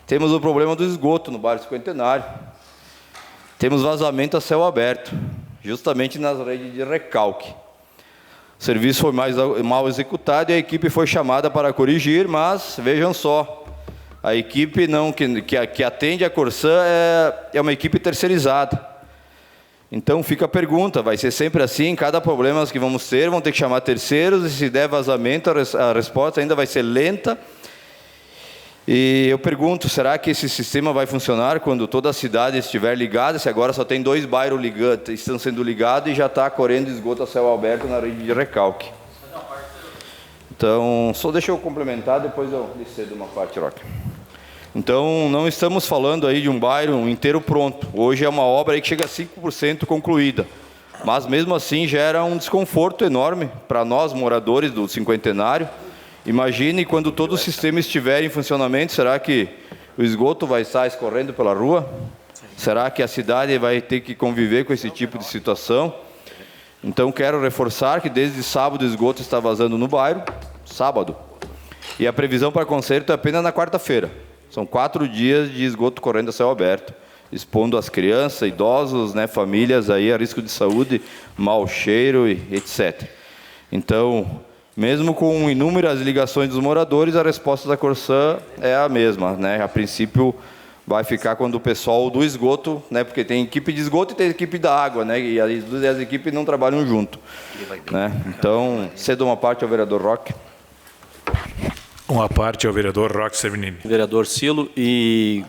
temos o problema do esgoto no bairro Cinquentenário. Temos vazamento a céu aberto, justamente nas redes de recalque. O serviço foi mal executado e a equipe foi chamada para corrigir, mas, vejam só, a equipe que atende a Corsã é uma equipe terceirizada. Então fica a pergunta, vai ser sempre assim, cada problema que vamos ter, vão ter que chamar terceiros, e se der vazamento, a resposta ainda vai ser lenta. E eu pergunto, será que esse sistema vai funcionar quando toda a cidade estiver ligada, se agora só tem 2 bairros estão sendo ligados e já está correndo esgoto a céu aberto na rede de recalque? Então, só deixa eu complementar, depois eu cedo uma parte, Roque. Então, não estamos falando aí de um bairro inteiro pronto. Hoje é uma obra aí que chega a 5% concluída. Mas, mesmo assim, gera um desconforto enorme para nós, moradores do cinquentenário. Imagine quando todo o sistema estiver em funcionamento, será que o esgoto vai estar escorrendo pela rua? Será que a cidade vai ter que conviver com esse tipo de situação? Então, quero reforçar que desde sábado o esgoto está vazando no bairro, sábado. E a previsão para conserto é apenas na quarta-feira. São 4 dias de esgoto correndo a céu aberto, expondo as crianças, idosos, né, famílias aí a risco de saúde, mau cheiro e etc. Então, mesmo com inúmeras ligações dos moradores, a resposta da Corsã é a mesma, né? A princípio, vai ficar quando o pessoal do esgoto, né? Porque tem equipe de esgoto e tem equipe da água, né? E as equipes não trabalham junto, né? Então, cedo uma parte ao vereador Roque. Uma parte ao vereador Roque Servinini. Vereador Cilo, e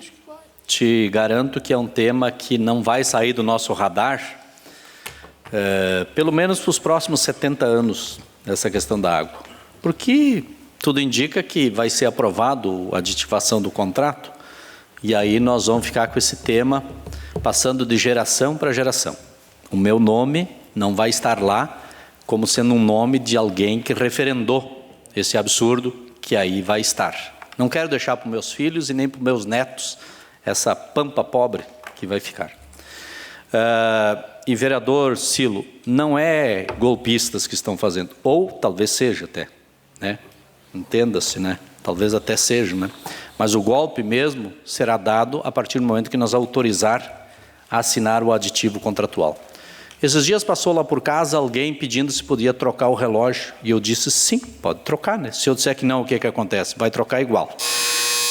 te garanto que é um tema que não vai sair do nosso radar, pelo menos para os próximos 70 anos, essa questão da água. Porque tudo indica que vai ser aprovado a aditivação do contrato, e aí nós vamos ficar com esse tema passando de geração para geração. O meu nome não vai estar lá como sendo um nome de alguém que referendou esse absurdo que aí vai estar. Não quero deixar para os meus filhos e nem para os meus netos essa pampa pobre que vai ficar. E vereador Cilo, não é golpistas que estão fazendo, ou talvez seja até, né? Entenda-se, né? Talvez até seja, né? Mas o golpe mesmo será dado a partir do momento que nós autorizar a assinar o aditivo contratual. Esses dias passou lá por casa alguém pedindo se podia trocar o relógio, e eu disse sim, pode trocar, né? Se eu disser que não, o que que acontece? Vai trocar igual.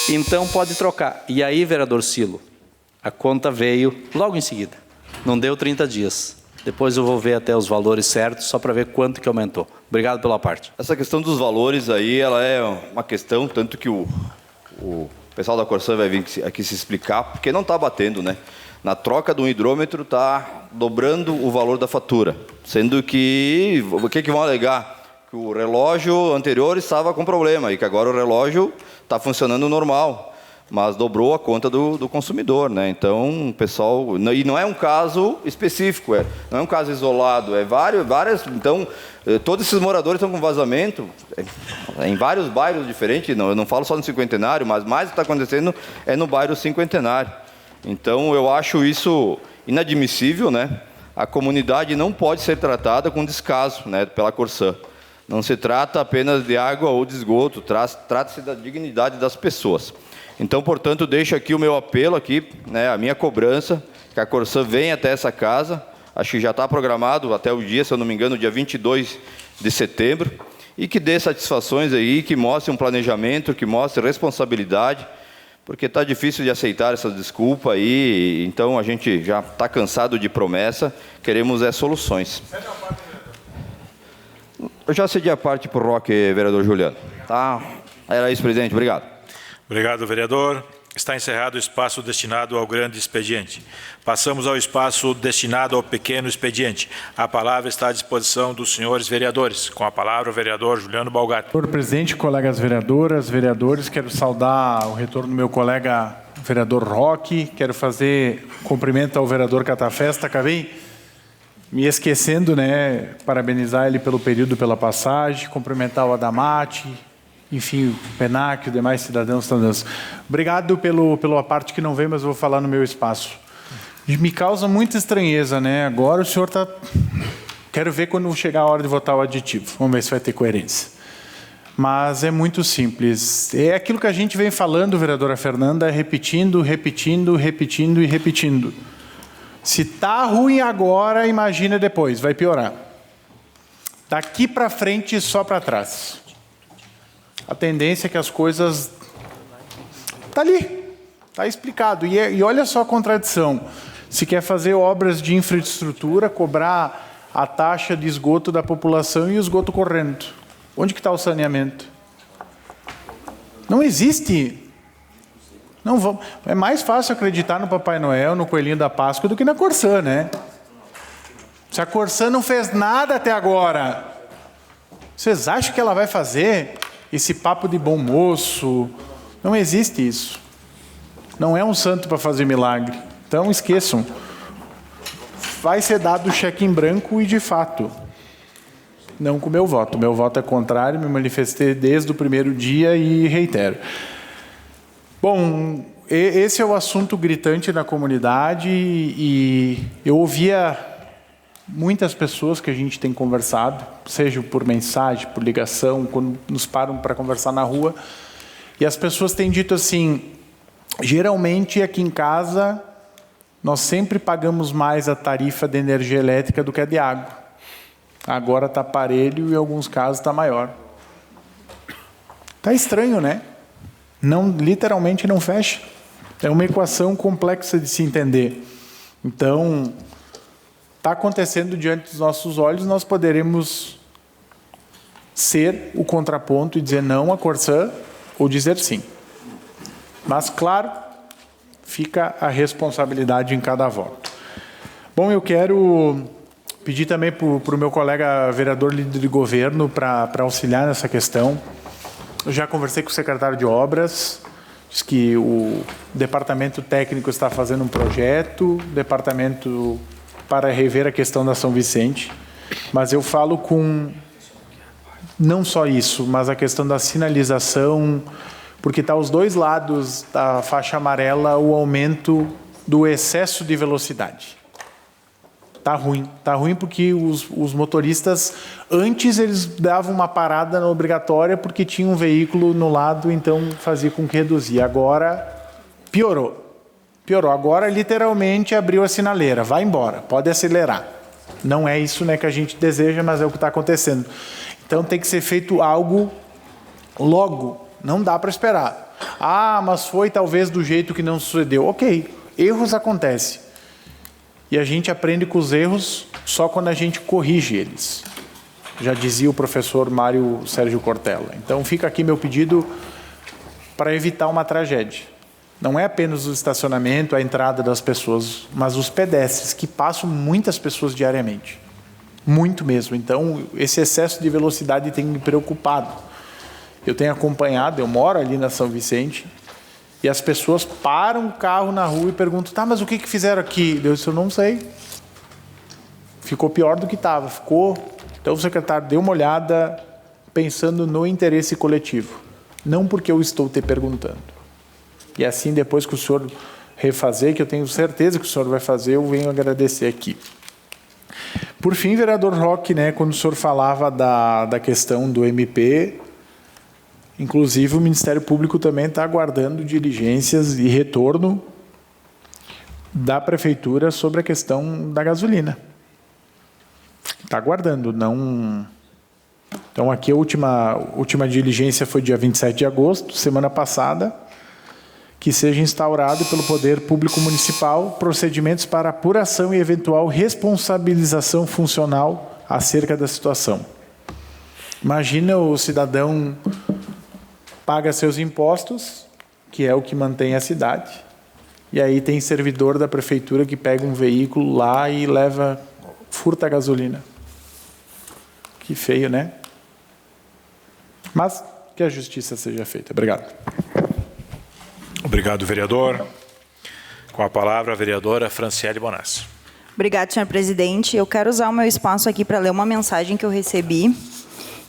Então pode trocar. E aí, vereador Cilo, a conta veio logo em seguida. Não deu 30 dias. Depois eu vou ver até os valores certos, só para ver quanto que aumentou. Obrigado pela parte. Essa questão dos valores aí, ela é uma questão, tanto que o pessoal da Corsã vai vir aqui se explicar, porque não está batendo, né? Na troca do hidrômetro está dobrando o valor da fatura, sendo que, o que vão alegar? Que o relógio anterior estava com problema e que agora o relógio está funcionando normal, mas dobrou a conta do consumidor, né? Então, o pessoal... E não é um caso específico, não é um caso isolado, é várias... Então, todos esses moradores estão com vazamento em vários bairros diferentes, eu não falo só no Cinquentenário, mas mais o que está acontecendo é no bairro Cinquentenário. Então, eu acho isso inadmissível, né? A comunidade não pode ser tratada com descaso, né, pela Corsã. Não se trata apenas de água ou de esgoto, trata-se da dignidade das pessoas. Então, portanto, deixo aqui o meu apelo, aqui, né, a minha cobrança, que a Corsã venha até essa casa, acho que já está programado até o dia, se eu não me engano, dia 22 de setembro, e que dê satisfações aí, que mostre um planejamento, que mostre responsabilidade, porque está difícil de aceitar essa desculpa aí, então a gente já está cansado de promessa, queremos soluções. Eu já cedi a parte para o Roque, vereador Juliano. Tá? Era isso, presidente. Obrigado. Obrigado, vereador. Está encerrado o espaço destinado ao grande expediente. Passamos ao espaço destinado ao pequeno expediente. A palavra está à disposição dos senhores vereadores. Com a palavra, o vereador Juliano Balgatti. Senhor presidente, colegas vereadoras, vereadores, quero saudar o retorno do meu colega vereador Roque. Quero fazer cumprimento ao vereador Catafesta. Acabei me esquecendo, né? Parabenizar ele pelo período, pela passagem, cumprimentar o Adamati, enfim, o Benac, os demais cidadãos. Obrigado pela parte que não veio, mas vou falar no meu espaço. Me causa muita estranheza, né? Agora o senhor está... Quero ver quando chegar a hora de votar o aditivo. Vamos ver se vai ter coerência. Mas é muito simples. É aquilo que a gente vem falando, vereadora Fernanda, repetindo. Se está ruim agora, imagina depois, vai piorar. Daqui para frente, só para trás. A tendência é que as coisas... Está ali, está explicado. E olha só a contradição. Se quer fazer obras de infraestrutura, cobrar a taxa de esgoto da população e o esgoto correndo. Onde que está o saneamento? Não existe. Não vamos. É mais fácil acreditar no Papai Noel, no Coelhinho da Páscoa, do que na Corsã, né? Se a Corsã não fez nada até agora... Vocês acham que ela vai fazer esse papo de bom moço? Não existe isso. Não é um santo para fazer milagre. Então, esqueçam. Vai ser dado o cheque em branco e, de fato, não com o meu voto. Meu voto é contrário, me manifestei desde o primeiro dia e reitero. Bom, esse é o assunto gritante na comunidade e eu ouvia muitas pessoas que a gente tem conversado, seja por mensagem, por ligação, quando nos param para conversar na rua, e as pessoas têm dito assim, geralmente aqui em casa nós sempre pagamos mais a tarifa de energia elétrica do que a de água. Agora está parelho e em alguns casos está maior. Está estranho, né? Não, literalmente não fecha. É uma equação complexa de se entender. Então, está acontecendo diante dos nossos olhos, nós poderemos ser o contraponto e dizer não à Corsã ou dizer sim. Mas, claro, fica a responsabilidade em cada voto. Bom, eu quero pedir também para o meu colega vereador líder de governo para auxiliar nessa questão. Eu já conversei com o secretário de obras, diz que o departamento técnico está fazendo um projeto, departamento para rever a questão da São Vicente, mas eu falo com não só isso, mas a questão da sinalização, porque está aos dois lados da faixa amarela o aumento do excesso de velocidade. Está ruim porque os motoristas, antes eles davam uma parada obrigatória porque tinha um veículo no lado, então fazia com que reduzia. Agora piorou. Agora literalmente abriu a sinaleira, vai embora, pode acelerar. Não é isso, né, que a gente deseja, mas é o que está acontecendo. Então tem que ser feito algo logo, não dá para esperar. Ah, mas foi talvez do jeito que não sucedeu. Ok, erros acontecem. E a gente aprende com os erros só quando a gente corrige eles. Já dizia o professor Mário Sérgio Cortella. Então fica aqui meu pedido para evitar uma tragédia. Não é apenas o estacionamento, a entrada das pessoas, mas os pedestres, que passam muitas pessoas diariamente. Muito mesmo. Então, esse excesso de velocidade tem me preocupado. Eu tenho acompanhado, eu moro ali na São Vicente, e as pessoas param o carro na rua e perguntam, tá, mas o que fizeram aqui? Eu disse, eu não sei. Ficou pior do que estava. Então o secretário deu uma olhada pensando no interesse coletivo. Não porque eu estou te perguntando. E assim, depois que o senhor refazer, que eu tenho certeza que o senhor vai fazer, eu venho agradecer aqui. Por fim, vereador Roque, né, quando o senhor falava da questão do MP, inclusive o Ministério Público também está aguardando diligências e retorno da Prefeitura sobre a questão da gasolina. Está aguardando, não... Então, aqui a última diligência foi dia 27 de agosto, semana passada, que seja instaurado pelo Poder Público Municipal procedimentos para apuração e eventual responsabilização funcional acerca da situação. Imagina o cidadão paga seus impostos, que é o que mantém a cidade, e aí tem servidor da prefeitura que pega um veículo lá e furta a gasolina. Que feio, né? Mas que a justiça seja feita. Obrigado. Obrigado, vereador. Com a palavra, a vereadora Franciele Bonassi. Obrigado, senhor presidente. Eu quero usar o meu espaço aqui para ler uma mensagem que eu recebi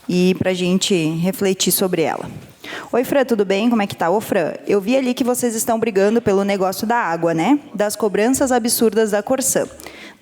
e para a gente refletir sobre ela. Oi, Fran, tudo bem? Como é que tá? Ô, Fran, eu vi ali que vocês estão brigando pelo negócio da água, né? Das cobranças absurdas da Corsã.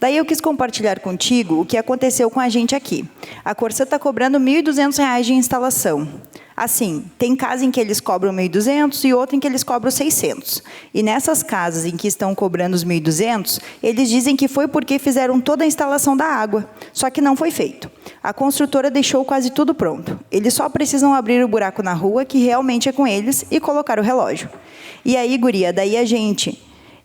Daí eu quis compartilhar contigo o que aconteceu com a gente aqui. A Corsã está cobrando R$ 1.200 de instalação. Assim, tem casa em que eles cobram 1.200 e outra em que eles cobram 600. E nessas casas em que estão cobrando os 1.200, eles dizem que foi porque fizeram toda a instalação da água. Só que não foi feito. A construtora deixou quase tudo pronto. Eles só precisam abrir o buraco na rua, que realmente é com eles, e colocar o relógio. E aí, guria, daí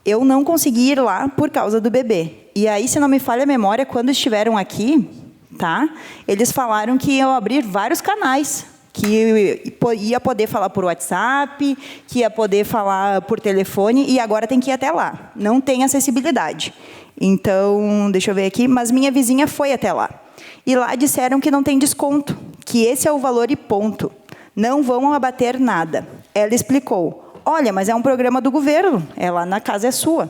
eu não consegui ir lá por causa do bebê. E aí, se não me falha a memória, quando estiveram aqui, tá? Eles falaram que iam abrir vários canais, que ia poder falar por WhatsApp, que ia poder falar por telefone, e agora tem que ir até lá. Não tem acessibilidade. Então, deixa eu ver aqui, mas minha vizinha foi até lá. E lá disseram que não tem desconto, que esse é o valor e ponto. Não vão abater nada. Ela explicou: olha, mas é um programa do governo, lá na casa é sua.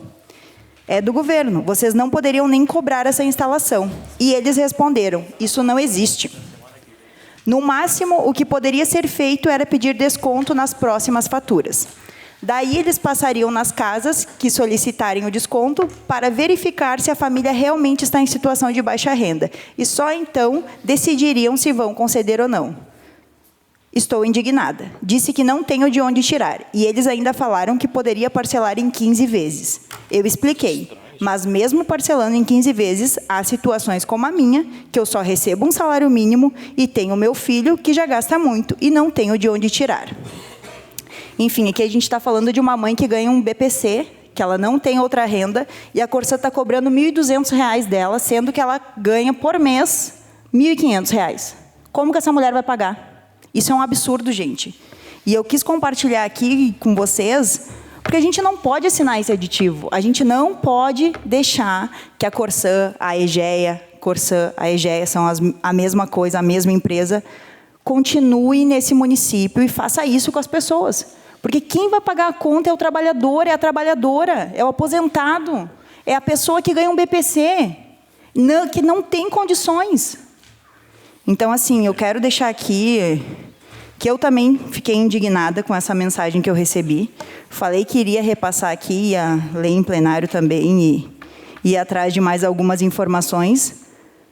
É do governo, vocês não poderiam nem cobrar essa instalação. E eles responderam: isso não existe. No máximo, o que poderia ser feito era pedir desconto nas próximas faturas. Daí, eles passariam nas casas que solicitarem o desconto para verificar se a família realmente está em situação de baixa renda. E só então decidiriam se vão conceder ou não. Estou indignada. Disse que não tenho de onde tirar. E eles ainda falaram que poderia parcelar em 15 vezes. Eu expliquei. Mas mesmo parcelando em 15 vezes, há situações como a minha, que eu só recebo um salário mínimo e tenho meu filho que já gasta muito e não tenho de onde tirar. Enfim, aqui a gente está falando de uma mãe que ganha um BPC, que ela não tem outra renda, e a Corsã está cobrando R$ 1.200 dela, sendo que ela ganha por mês R$ 1.500. Como que essa mulher vai pagar? Isso é um absurdo, gente. E eu quis compartilhar aqui com vocês, porque a gente não pode assinar esse aditivo. A gente não pode deixar que a Corsã, a Egea são a mesma coisa, a mesma empresa, continue nesse município e faça isso com as pessoas. Porque quem vai pagar a conta é o trabalhador, é a trabalhadora, é o aposentado, é a pessoa que ganha um BPC, que não tem condições. Então, assim, eu quero deixar aqui que eu também fiquei indignada com essa mensagem que eu recebi. Falei que iria repassar aqui, ia ler em plenário também e ir atrás de mais algumas informações.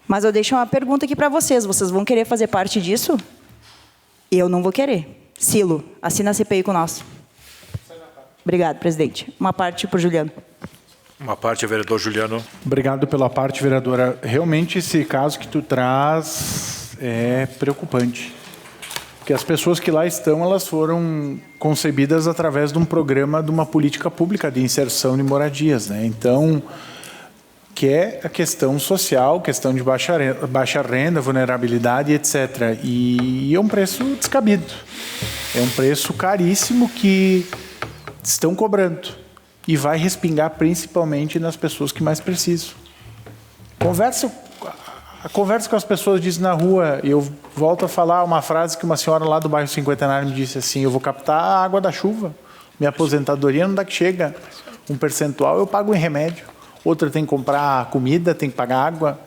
Mas eu deixo uma pergunta aqui para vocês. Vocês vão querer fazer parte disso? Eu não vou querer. Silo, assina a CPI com nós. Obrigado, presidente. Uma parte para o Juliano. Uma parte, vereador Juliano. Obrigado pela parte, vereadora. Realmente, esse caso que tu traz é preocupante. Porque as pessoas que lá estão, elas foram concebidas através de um programa, de uma política pública de inserção de moradias, né? Então, que é a questão social, questão de baixa renda, vulnerabilidade, etc. E é um preço descabido. É um preço caríssimo que estão cobrando. E vai respingar principalmente nas pessoas que mais precisam. Conversa com as pessoas, diz na rua, eu volto a falar uma frase que uma senhora lá do bairro Cinquentenário me disse assim: eu vou captar a água da chuva, minha aposentadoria não dá que chega, um percentual eu pago em remédio, outra tem que comprar comida, tem que pagar água.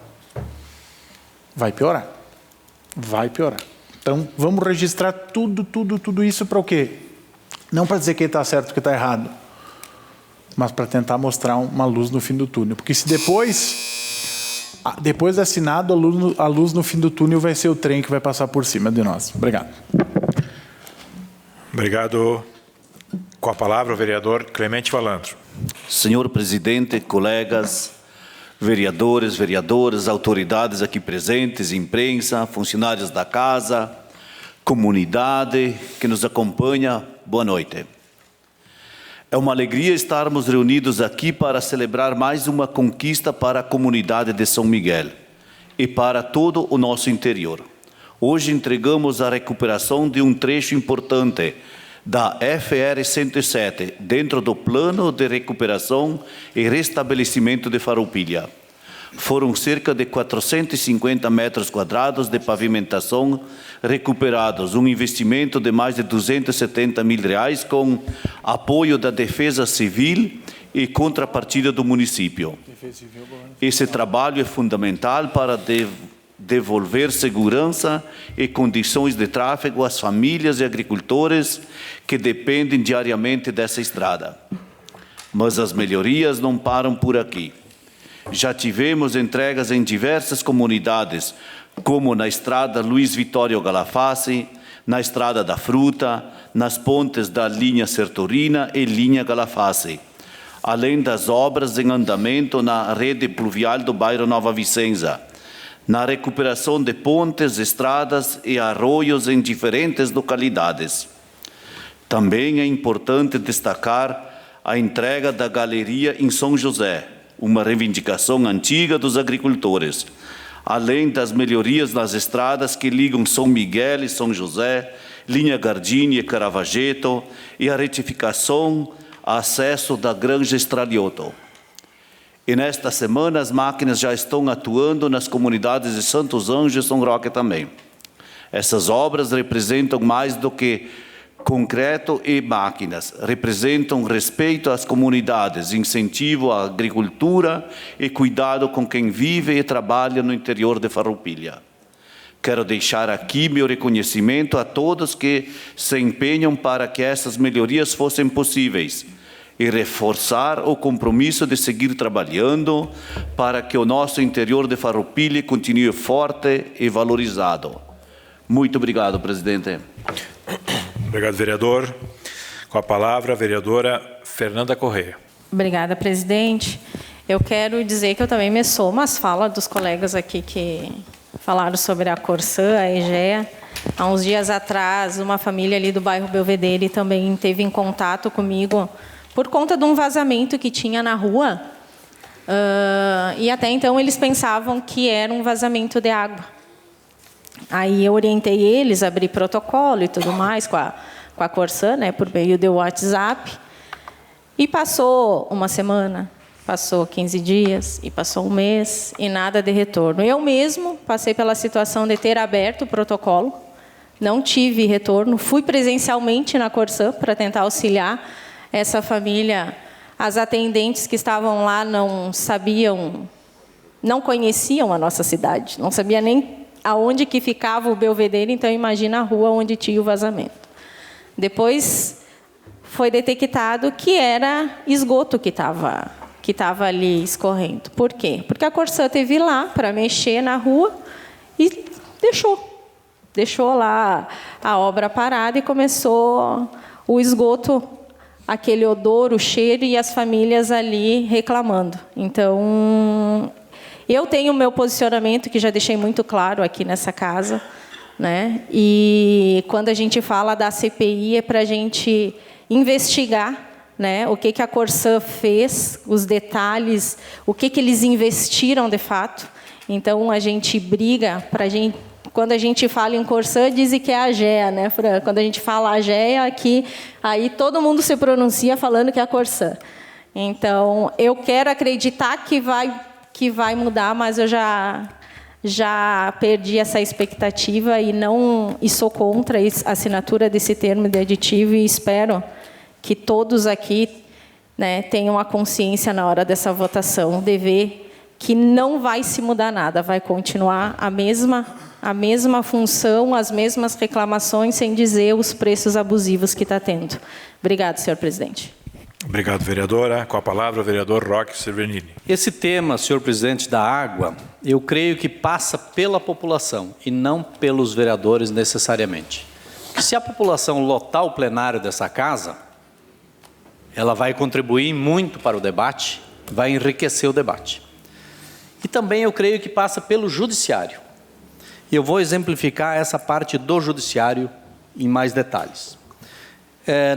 Vai piorar. Vai piorar. Então, vamos registrar tudo isso para o quê? Não para dizer quem está certo e quem está errado, mas para tentar mostrar uma luz no fim do túnel. Porque se depois de assinado, a luz no fim do túnel vai ser o trem que vai passar por cima de nós. Obrigado. Obrigado. Com a palavra, o vereador Clemente Valandro. Senhor presidente, colegas, vereadores, vereadoras, autoridades aqui presentes, imprensa, funcionários da casa, comunidade que nos acompanha, boa noite. É uma alegria estarmos reunidos aqui para celebrar mais uma conquista para a comunidade de São Miguel e para todo o nosso interior. Hoje entregamos a recuperação de um trecho importante da FR 107, dentro do Plano de Recuperação e Restabelecimento de Farroupilha. Foram cerca de 450 metros quadrados de pavimentação recuperados, um investimento de mais de R$270 mil com apoio da Defesa Civil e contrapartida do município. Esse trabalho é fundamental para devolver segurança e condições de tráfego às famílias e agricultores que dependem diariamente dessa estrada. Mas as melhorias não param por aqui. Já tivemos entregas em diversas comunidades, como na estrada Luiz Vitório Galafassi, na estrada da Fruta, nas pontes da linha Sertorina e linha Galafassi, além das obras em andamento na rede pluvial do bairro Nova Vicenza, na recuperação de pontes, estradas e arroios em diferentes localidades. Também é importante destacar a entrega da galeria em São José, uma reivindicação antiga dos agricultores, além das melhorias nas estradas que ligam São Miguel e São José, linha Gardini e Caravaggio, e a retificação, acesso da Granja Estralioto. E nesta semana as máquinas já estão atuando nas comunidades de Santos Anjos e São Roque também. Essas obras representam mais do que concreto e máquinas, representam respeito às comunidades, incentivo à agricultura e cuidado com quem vive e trabalha no interior de Farroupilha. Quero deixar aqui meu reconhecimento a todos que se empenham para que essas melhorias fossem possíveis e reforçar o compromisso de seguir trabalhando para que o nosso interior de Farroupilha continue forte e valorizado. Muito obrigado, presidente. Obrigado, vereador. Com a palavra, a vereadora Fernanda Correia. Obrigada, presidente. Eu quero dizer que eu também me somo às falas dos colegas aqui que falaram sobre a Corsã, a EGEA. Há uns dias atrás, uma família ali do bairro Belvedere também teve em contato comigo por conta de um vazamento que tinha na rua. E até então eles pensavam que era um vazamento de água. Aí eu orientei eles a abrir protocolo e tudo mais com a Corsã, né, por meio do WhatsApp. E passou uma semana, passou 15 dias, e passou um mês, e nada de retorno. Eu mesmo passei pela situação de ter aberto o protocolo, não tive retorno, fui presencialmente na Corsã para tentar auxiliar essa família. As atendentes que estavam lá não sabiam, não conheciam a nossa cidade, não sabia nem aonde que ficava o Belvedere, então imagina a rua onde tinha o vazamento. Depois foi detectado que era esgoto que estava ali escorrendo. Por quê? Porque a Corsã teve lá para mexer na rua e deixou lá a obra parada e começou o esgoto, aquele odor, o cheiro, e as famílias ali reclamando. Então, eu tenho o meu posicionamento, que já deixei muito claro aqui nessa casa, né? E quando a gente fala da CPI, é para a gente investigar, né, o que a Corsã fez, os detalhes, o que eles investiram de fato. Então, a gente briga para a gente. Quando a gente fala em Corsã, dizem que é a AGEA, né, Fran? Quando a gente fala AGEA, aqui, aí todo mundo se pronuncia falando que é a Corsã. Então, eu quero acreditar que vai mudar, mas eu já perdi essa expectativa e sou contra a assinatura desse termo de aditivo, e espero que todos aqui, né, tenham a consciência na hora dessa votação de ver que não vai se mudar nada, vai continuar a mesma função, as mesmas reclamações, sem dizer os preços abusivos que está tendo. Obrigado, senhor presidente. Obrigado, vereadora. Com a palavra, o vereador Roque Cervernini. Esse tema, senhor presidente, da água, eu creio que passa pela população e não pelos vereadores necessariamente. Se a população lotar o plenário dessa casa, ela vai contribuir muito para o debate, vai enriquecer o debate. E também eu creio que passa pelo judiciário. E eu vou exemplificar essa parte do judiciário em mais detalhes.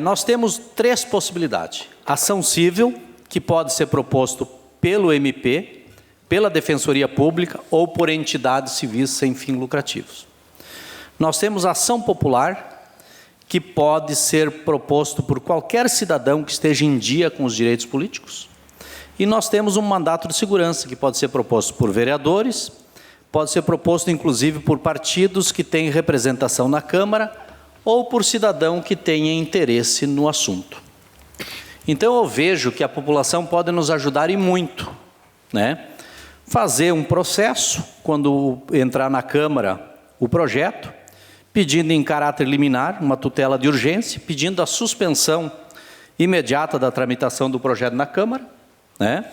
Nós temos 3 possibilidades. Ação civil, que pode ser proposto pelo MP, pela Defensoria Pública ou por entidades civis sem fins lucrativos. Nós temos ação popular, que pode ser proposto por qualquer cidadão que esteja em dia com os direitos políticos. E nós temos um mandato de segurança, que pode ser proposto por vereadores, pode ser proposto, inclusive, por partidos que têm representação na Câmara ou por cidadão que tenha interesse no assunto. Então, eu vejo que a população pode nos ajudar e muito, né? Fazer um processo, quando entrar na Câmara o projeto, pedindo em caráter liminar uma tutela de urgência, pedindo a suspensão imediata da tramitação do projeto na Câmara, né?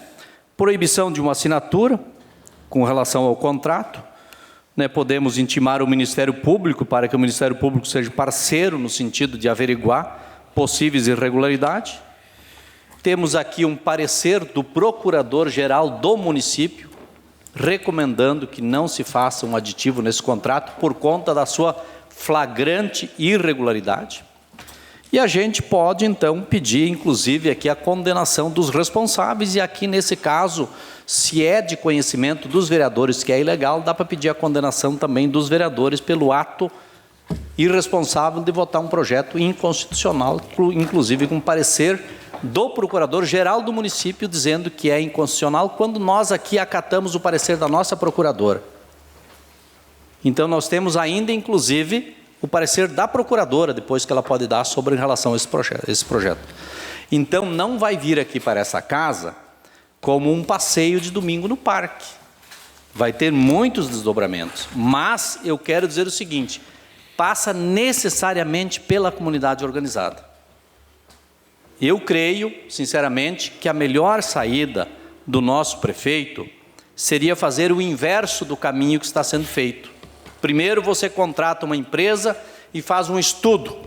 Proibição de uma assinatura com relação ao contrato, né? Podemos intimar o Ministério Público para que o Ministério Público seja parceiro no sentido de averiguar possíveis irregularidades. Temos aqui um parecer do Procurador-Geral do município, recomendando que não se faça um aditivo nesse contrato por conta da sua flagrante irregularidade. E a gente pode, então, pedir, inclusive, aqui a condenação dos responsáveis, e aqui, nesse caso, se é de conhecimento dos vereadores que é ilegal, dá para pedir a condenação também dos vereadores pelo ato irresponsável de votar um projeto inconstitucional, inclusive com parecer do Procurador-Geral do município dizendo que é inconstitucional, quando nós aqui acatamos o parecer da nossa Procuradora. Então, nós temos ainda, inclusive, o parecer da procuradora, depois que ela pode dar sobre em relação a esse projeto. Então, não vai vir aqui para essa casa como um passeio de domingo no parque. Vai ter muitos desdobramentos. Mas eu quero dizer o seguinte, passa necessariamente pela comunidade organizada. Eu creio, sinceramente, que a melhor saída do nosso prefeito seria fazer o inverso do caminho que está sendo feito. Primeiro você contrata uma empresa e faz um estudo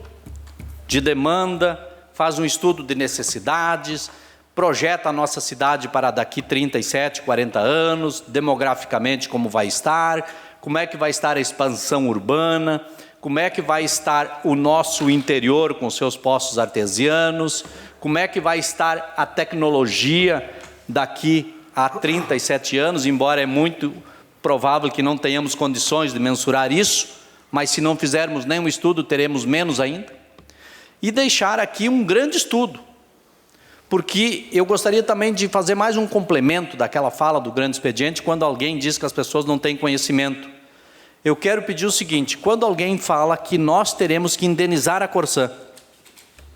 de demanda, faz um estudo de necessidades, projeta a nossa cidade para daqui 37, 40 anos, demograficamente como vai estar, como é que vai estar a expansão urbana, como é que vai estar o nosso interior com seus poços artesianos, como é que vai estar a tecnologia daqui a 37 anos, embora é muito provável que não tenhamos condições de mensurar isso, mas se não fizermos nenhum estudo, teremos menos ainda. E deixar aqui um grande estudo, porque eu gostaria também de fazer mais um complemento daquela fala do grande expediente, quando alguém diz que as pessoas não têm conhecimento. Eu quero pedir o seguinte, quando alguém fala que nós teremos que indenizar a Corsã,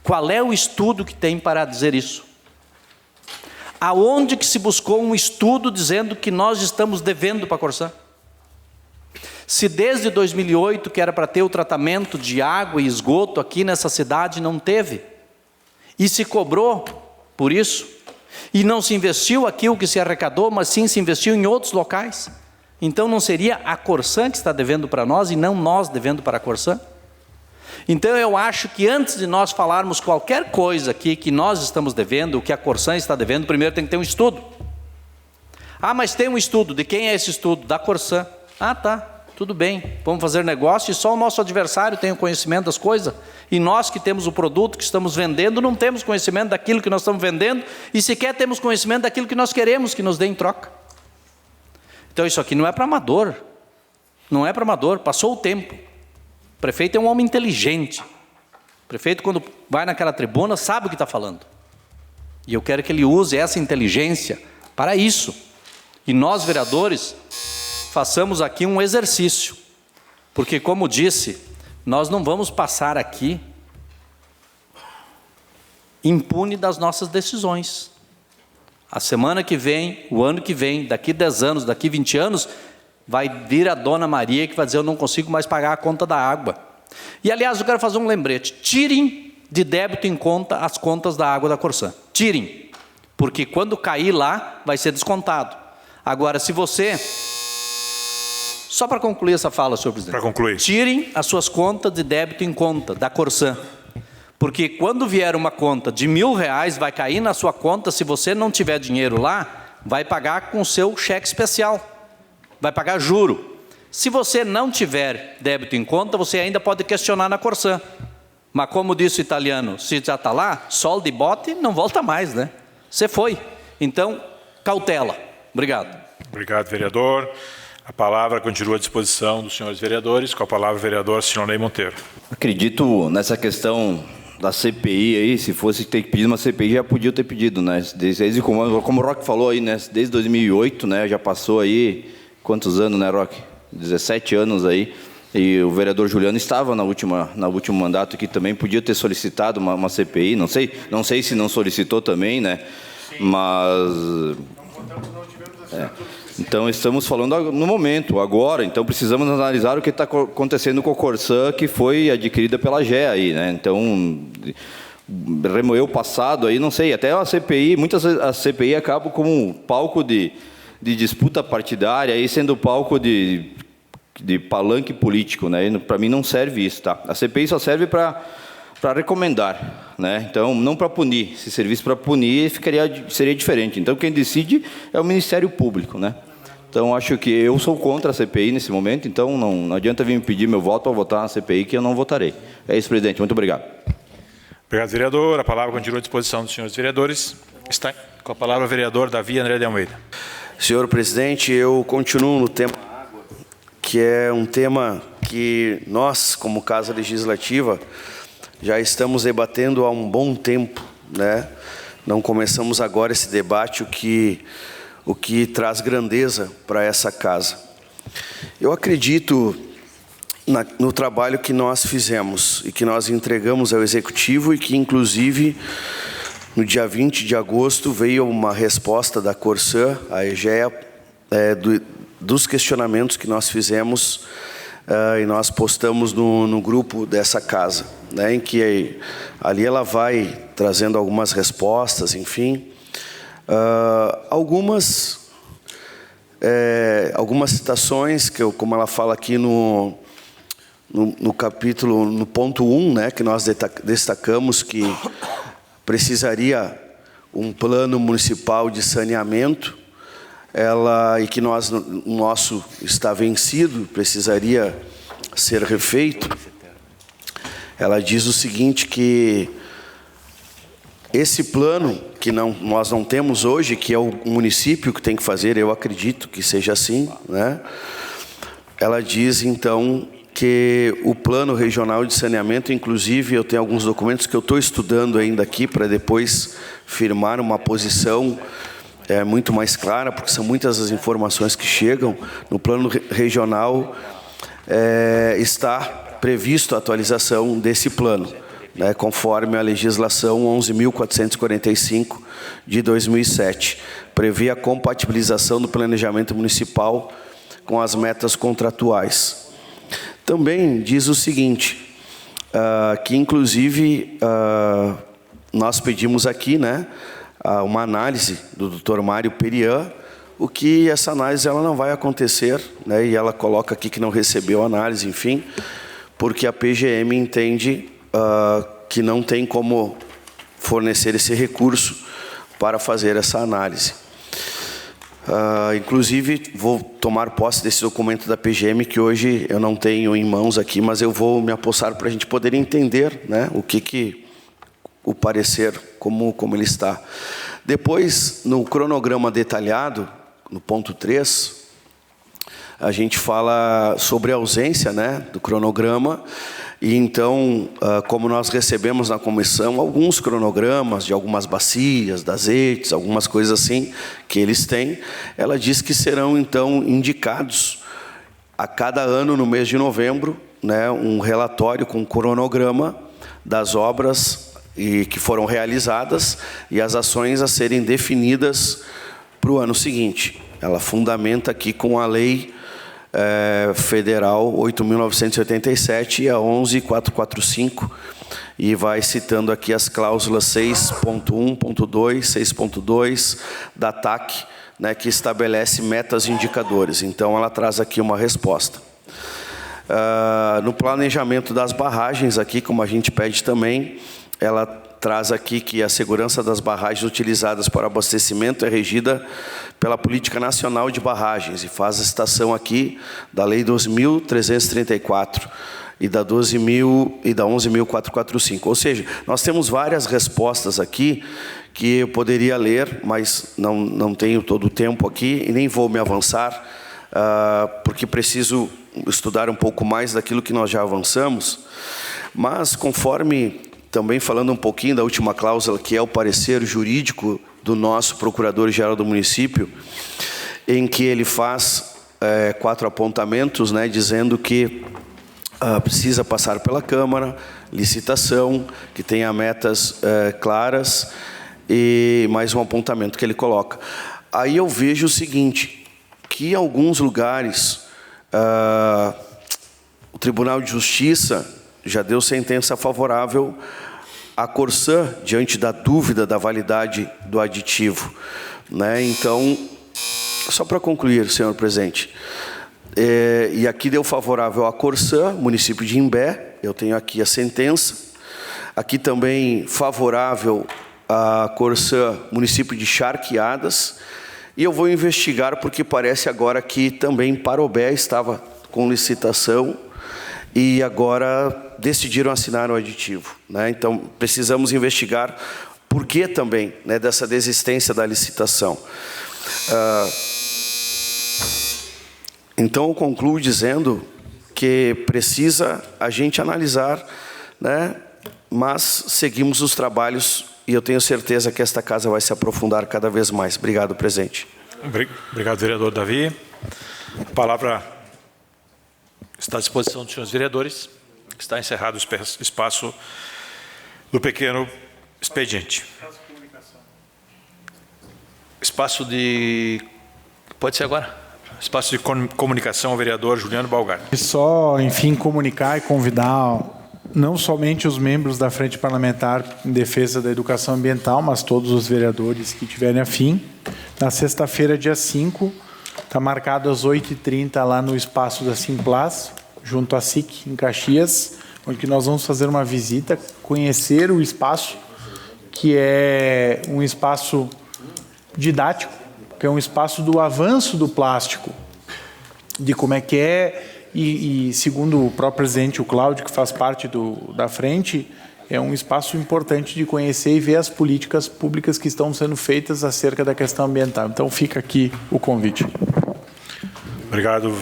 qual é o estudo que tem para dizer isso? Aonde que se buscou um estudo dizendo que nós estamos devendo para a Corsã? Se desde 2008, que era para ter o tratamento de água e esgoto aqui nessa cidade, não teve, e se cobrou por isso, e não se investiu aqui o que se arrecadou, mas sim se investiu em outros locais, então não seria a Corsã que está devendo para nós e não nós devendo para a Corsã? Então eu acho que antes de nós falarmos qualquer coisa aqui que nós estamos devendo, o que a Corsã está devendo, primeiro tem que ter um estudo. Ah, mas tem um estudo, de quem é esse estudo? Da Corsã. Ah, tá. Tudo bem, vamos fazer negócio e só o nosso adversário tem o conhecimento das coisas. E nós que temos o produto que estamos vendendo, não temos conhecimento daquilo que nós estamos vendendo e sequer temos conhecimento daquilo que nós queremos que nos dê em troca. Então isso aqui não é para amador. Não é para amador, passou o tempo. O prefeito é um homem inteligente. O prefeito, quando vai naquela tribuna, sabe o que está falando. E eu quero que ele use essa inteligência para isso. E nós, vereadores, façamos aqui um exercício, porque como disse, nós não vamos passar aqui impune das nossas decisões. A semana que vem, o ano que vem, daqui 10 anos, daqui 20 anos, vai vir a dona Maria que vai dizer, eu não consigo mais pagar a conta da água. E aliás, eu quero fazer um lembrete, tirem de débito em conta as contas da água da Corsã, tirem, porque quando cair lá, vai ser descontado. Agora, se você... Só para concluir essa fala, senhor presidente. Para concluir. Tirem as suas contas de débito em conta da Corsã. Porque quando vier uma conta de R$1.000, vai cair na sua conta, se você não tiver dinheiro lá, vai pagar com o seu cheque especial. Vai pagar juro. Se você não tiver débito em conta, você ainda pode questionar na Corsã. Mas como disse o italiano, se já está lá, sol de bote, não volta mais, né? Você foi. Então, cautela. Obrigado. Obrigado, vereador. A palavra continua à disposição dos senhores vereadores. Com a palavra, o vereador Sinonei Monteiro. Acredito nessa questão da CPI aí, se fosse ter pedido uma CPI, já podia ter pedido, né? Desde como o Roque falou aí, né? Desde 2008, né? Já passou aí, quantos anos, né, Roque? 17 anos aí. E o vereador Juliano estava no último mandato que também podia ter solicitado uma CPI, não sei se não solicitou também, né? Sim. Mas... Então, estamos falando no momento, agora, então precisamos analisar o que está acontecendo com a Corsã, que foi adquirida pela GE aí, né? Então, remoer o passado aí, não sei, até a CPI, muitas vezes a CPI acaba como palco de disputa partidária, aí sendo palco de palanque político, né? Para mim não serve isso, tá? A CPI só serve para recomendar, né? Então, não para punir. Se servisse para punir, seria diferente. Então, quem decide é o Ministério Público, né? Então, acho que eu sou contra a CPI nesse momento, então não adianta vir me pedir meu voto para votar na CPI, que eu não votarei. É isso, presidente. Muito obrigado. Obrigado, vereador. A palavra continua à disposição dos senhores vereadores. Está com a palavra o vereador Davi André de Almeida. Senhor presidente, eu continuo no tema água, que é um tema que nós, como Casa Legislativa, já estamos debatendo há um bom tempo, né? Não começamos agora esse debate, o que traz grandeza para essa casa. Eu acredito no trabalho que nós fizemos e que nós entregamos ao Executivo e que, inclusive, no dia 20 de agosto, veio uma resposta da Corsã, a EGEA, dos questionamentos que nós fizemos e nós postamos no grupo dessa casa, né, em que ali ela vai trazendo algumas respostas, enfim. Algumas citações, como ela fala aqui no capítulo, no ponto 1, né, que nós destacamos que precisaria um plano municipal de saneamento, e que o nosso está vencido, precisaria ser refeito. Ela diz o seguinte, que esse plano, que nós não temos hoje, que é o município que tem que fazer, eu acredito que seja assim, né? Ela diz, então, que o plano regional de saneamento, inclusive, eu tenho alguns documentos que eu estou estudando ainda aqui, para depois firmar uma posição muito mais clara, porque são muitas as informações que chegam. No plano regional está previsto a atualização desse plano, né, conforme a legislação 11.445 de 2007. Prevê a compatibilização do planejamento municipal com as metas contratuais. Também diz o seguinte, que inclusive nós pedimos aqui, né, uma análise do Dr. Mário Perian, o que essa análise ela não vai acontecer, né, e ela coloca aqui que não recebeu análise, enfim, porque a PGM entende que não tem como fornecer esse recurso para fazer essa análise. Inclusive, vou tomar posse desse documento da PGM, que hoje eu não tenho em mãos aqui, mas eu vou me apossar para a gente poder entender, né, o parecer, como ele está. Depois, no cronograma detalhado, no ponto 3, a gente fala sobre a ausência, né, do cronograma. E então, como nós recebemos na comissão alguns cronogramas de algumas bacias, das EITs, algumas coisas assim que eles têm, ela diz que serão então indicados a cada ano, no mês de novembro, né, um relatório com cronograma das obras que foram realizadas e as ações a serem definidas para o ano seguinte. Ela fundamenta aqui com a lei federal 8.987 e a 11.445, e vai citando aqui as cláusulas 6.1.2, 6.2 da TAC, né, que estabelece metas e indicadores. Então, ela traz aqui uma resposta. No planejamento das barragens, aqui, como a gente pede também, ela traz aqui que a segurança das barragens utilizadas para abastecimento é regida pela Política Nacional de Barragens, e faz a citação aqui da Lei 12.334 e da 11.445. Ou seja, nós temos várias respostas aqui que eu poderia ler, mas não tenho todo o tempo aqui e nem vou me avançar, porque preciso estudar um pouco mais daquilo que nós já avançamos. Mas, conforme, também falando um pouquinho da última cláusula, que é o parecer jurídico do nosso procurador-geral do município, em que ele faz 4 apontamentos, né, dizendo que precisa passar pela Câmara, licitação, que tenha metas claras, e mais um apontamento que ele coloca. Aí eu vejo o seguinte, que em alguns lugares o Tribunal de Justiça já deu sentença favorável à Corsã, diante da dúvida da validade do aditivo, né? Então, só para concluir, senhor presidente, e aqui deu favorável à Corsã, município de Imbé, eu tenho aqui a sentença. Aqui também favorável à Corsã, município de Charqueadas. E eu vou investigar, porque parece agora que também Parobé estava com licitação e agora decidiram assinar o aditivo, né? Então, precisamos investigar por que também, né, dessa desistência da licitação. Então, eu concluo dizendo que precisa a gente analisar, né, mas seguimos os trabalhos e eu tenho certeza que esta casa vai se aprofundar cada vez mais. Obrigado, presidente. Obrigado, vereador Davi. Palavra Está à disposição dos senhores vereadores. Está encerrado o espaço do pequeno expediente. Espaço de... Pode ser agora? Espaço de comunicação ao vereador Juliano Balgar. E só, enfim, comunicar e convidar não somente os membros da Frente Parlamentar em Defesa da Educação Ambiental, mas todos os vereadores que tiverem afim. Na sexta-feira, dia 5, está marcado às 8h30 lá no espaço da Simplas, junto à SIC, em Caxias, onde nós vamos fazer uma visita, conhecer o espaço, que é um espaço didático, que é um espaço do avanço do plástico, de como é que é, e segundo o próprio presidente, o Cláudio, que faz parte da frente, é um espaço importante de conhecer e ver as políticas públicas que estão sendo feitas acerca da questão ambiental. Então, fica aqui o convite. Obrigado.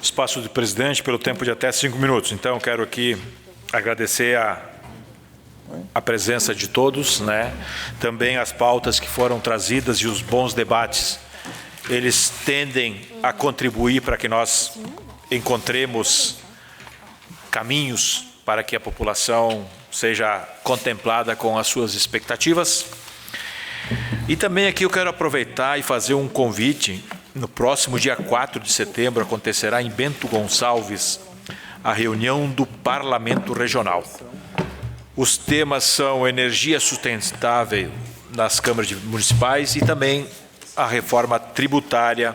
Espaço do presidente pelo tempo de até 5 minutos. Então, quero aqui agradecer a presença de todos, né? Também as pautas que foram trazidas e os bons debates, eles tendem a contribuir para que nós encontremos caminhos para que a população seja contemplada com as suas expectativas. E também aqui eu quero aproveitar e fazer um convite. No próximo dia 4 de setembro acontecerá em Bento Gonçalves a reunião do Parlamento Regional. Os temas são energia sustentável nas câmaras municipais e também a reforma tributária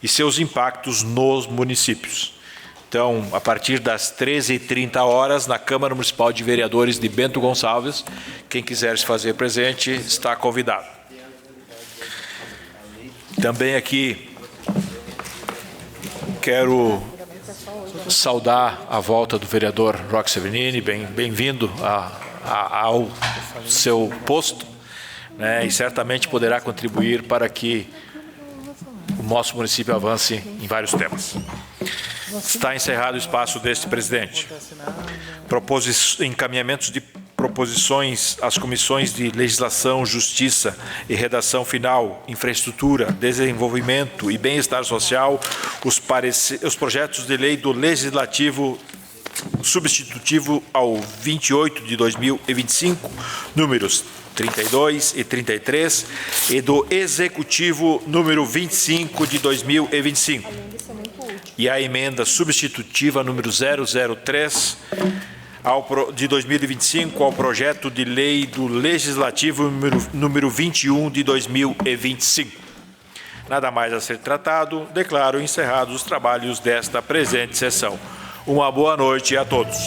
e seus impactos nos municípios. Então, a partir das 13h30, na Câmara Municipal de Vereadores de Bento Gonçalves, quem quiser se fazer presente está convidado. Também aqui quero saudar a volta do vereador Roque Severnini, bem-vindo ao seu posto, né, e certamente poderá contribuir para que o nosso município avance em vários temas. Está encerrado o espaço deste presidente. Encaminhamentos de proposições às comissões de Legislação, Justiça e Redação Final, Infraestrutura, Desenvolvimento e Bem-Estar Social, os projetos de lei do Legislativo substitutivo ao 28 de 2025, números 32 e 33, e do Executivo número 25 de 2025. E a emenda substitutiva número 003 de 2025 ao projeto de lei do Legislativo número 21 de 2025. Nada mais a ser tratado, declaro encerrados os trabalhos desta presente sessão. Uma boa noite a todos.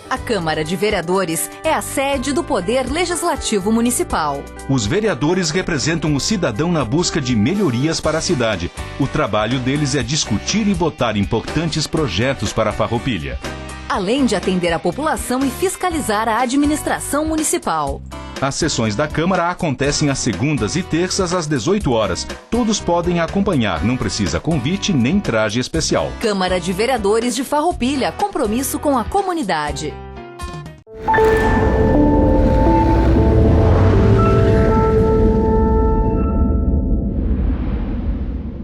A Câmara de Vereadores é a sede do Poder Legislativo Municipal. Os vereadores representam o cidadão na busca de melhorias para a cidade. O trabalho deles é discutir e votar importantes projetos para a Farroupilha. Além de atender a população e fiscalizar a administração municipal. As sessões da Câmara acontecem às segundas e terças às 18 horas. Todos podem acompanhar, não precisa convite nem traje especial. Câmara de Vereadores de Farroupilha, compromisso com a comunidade.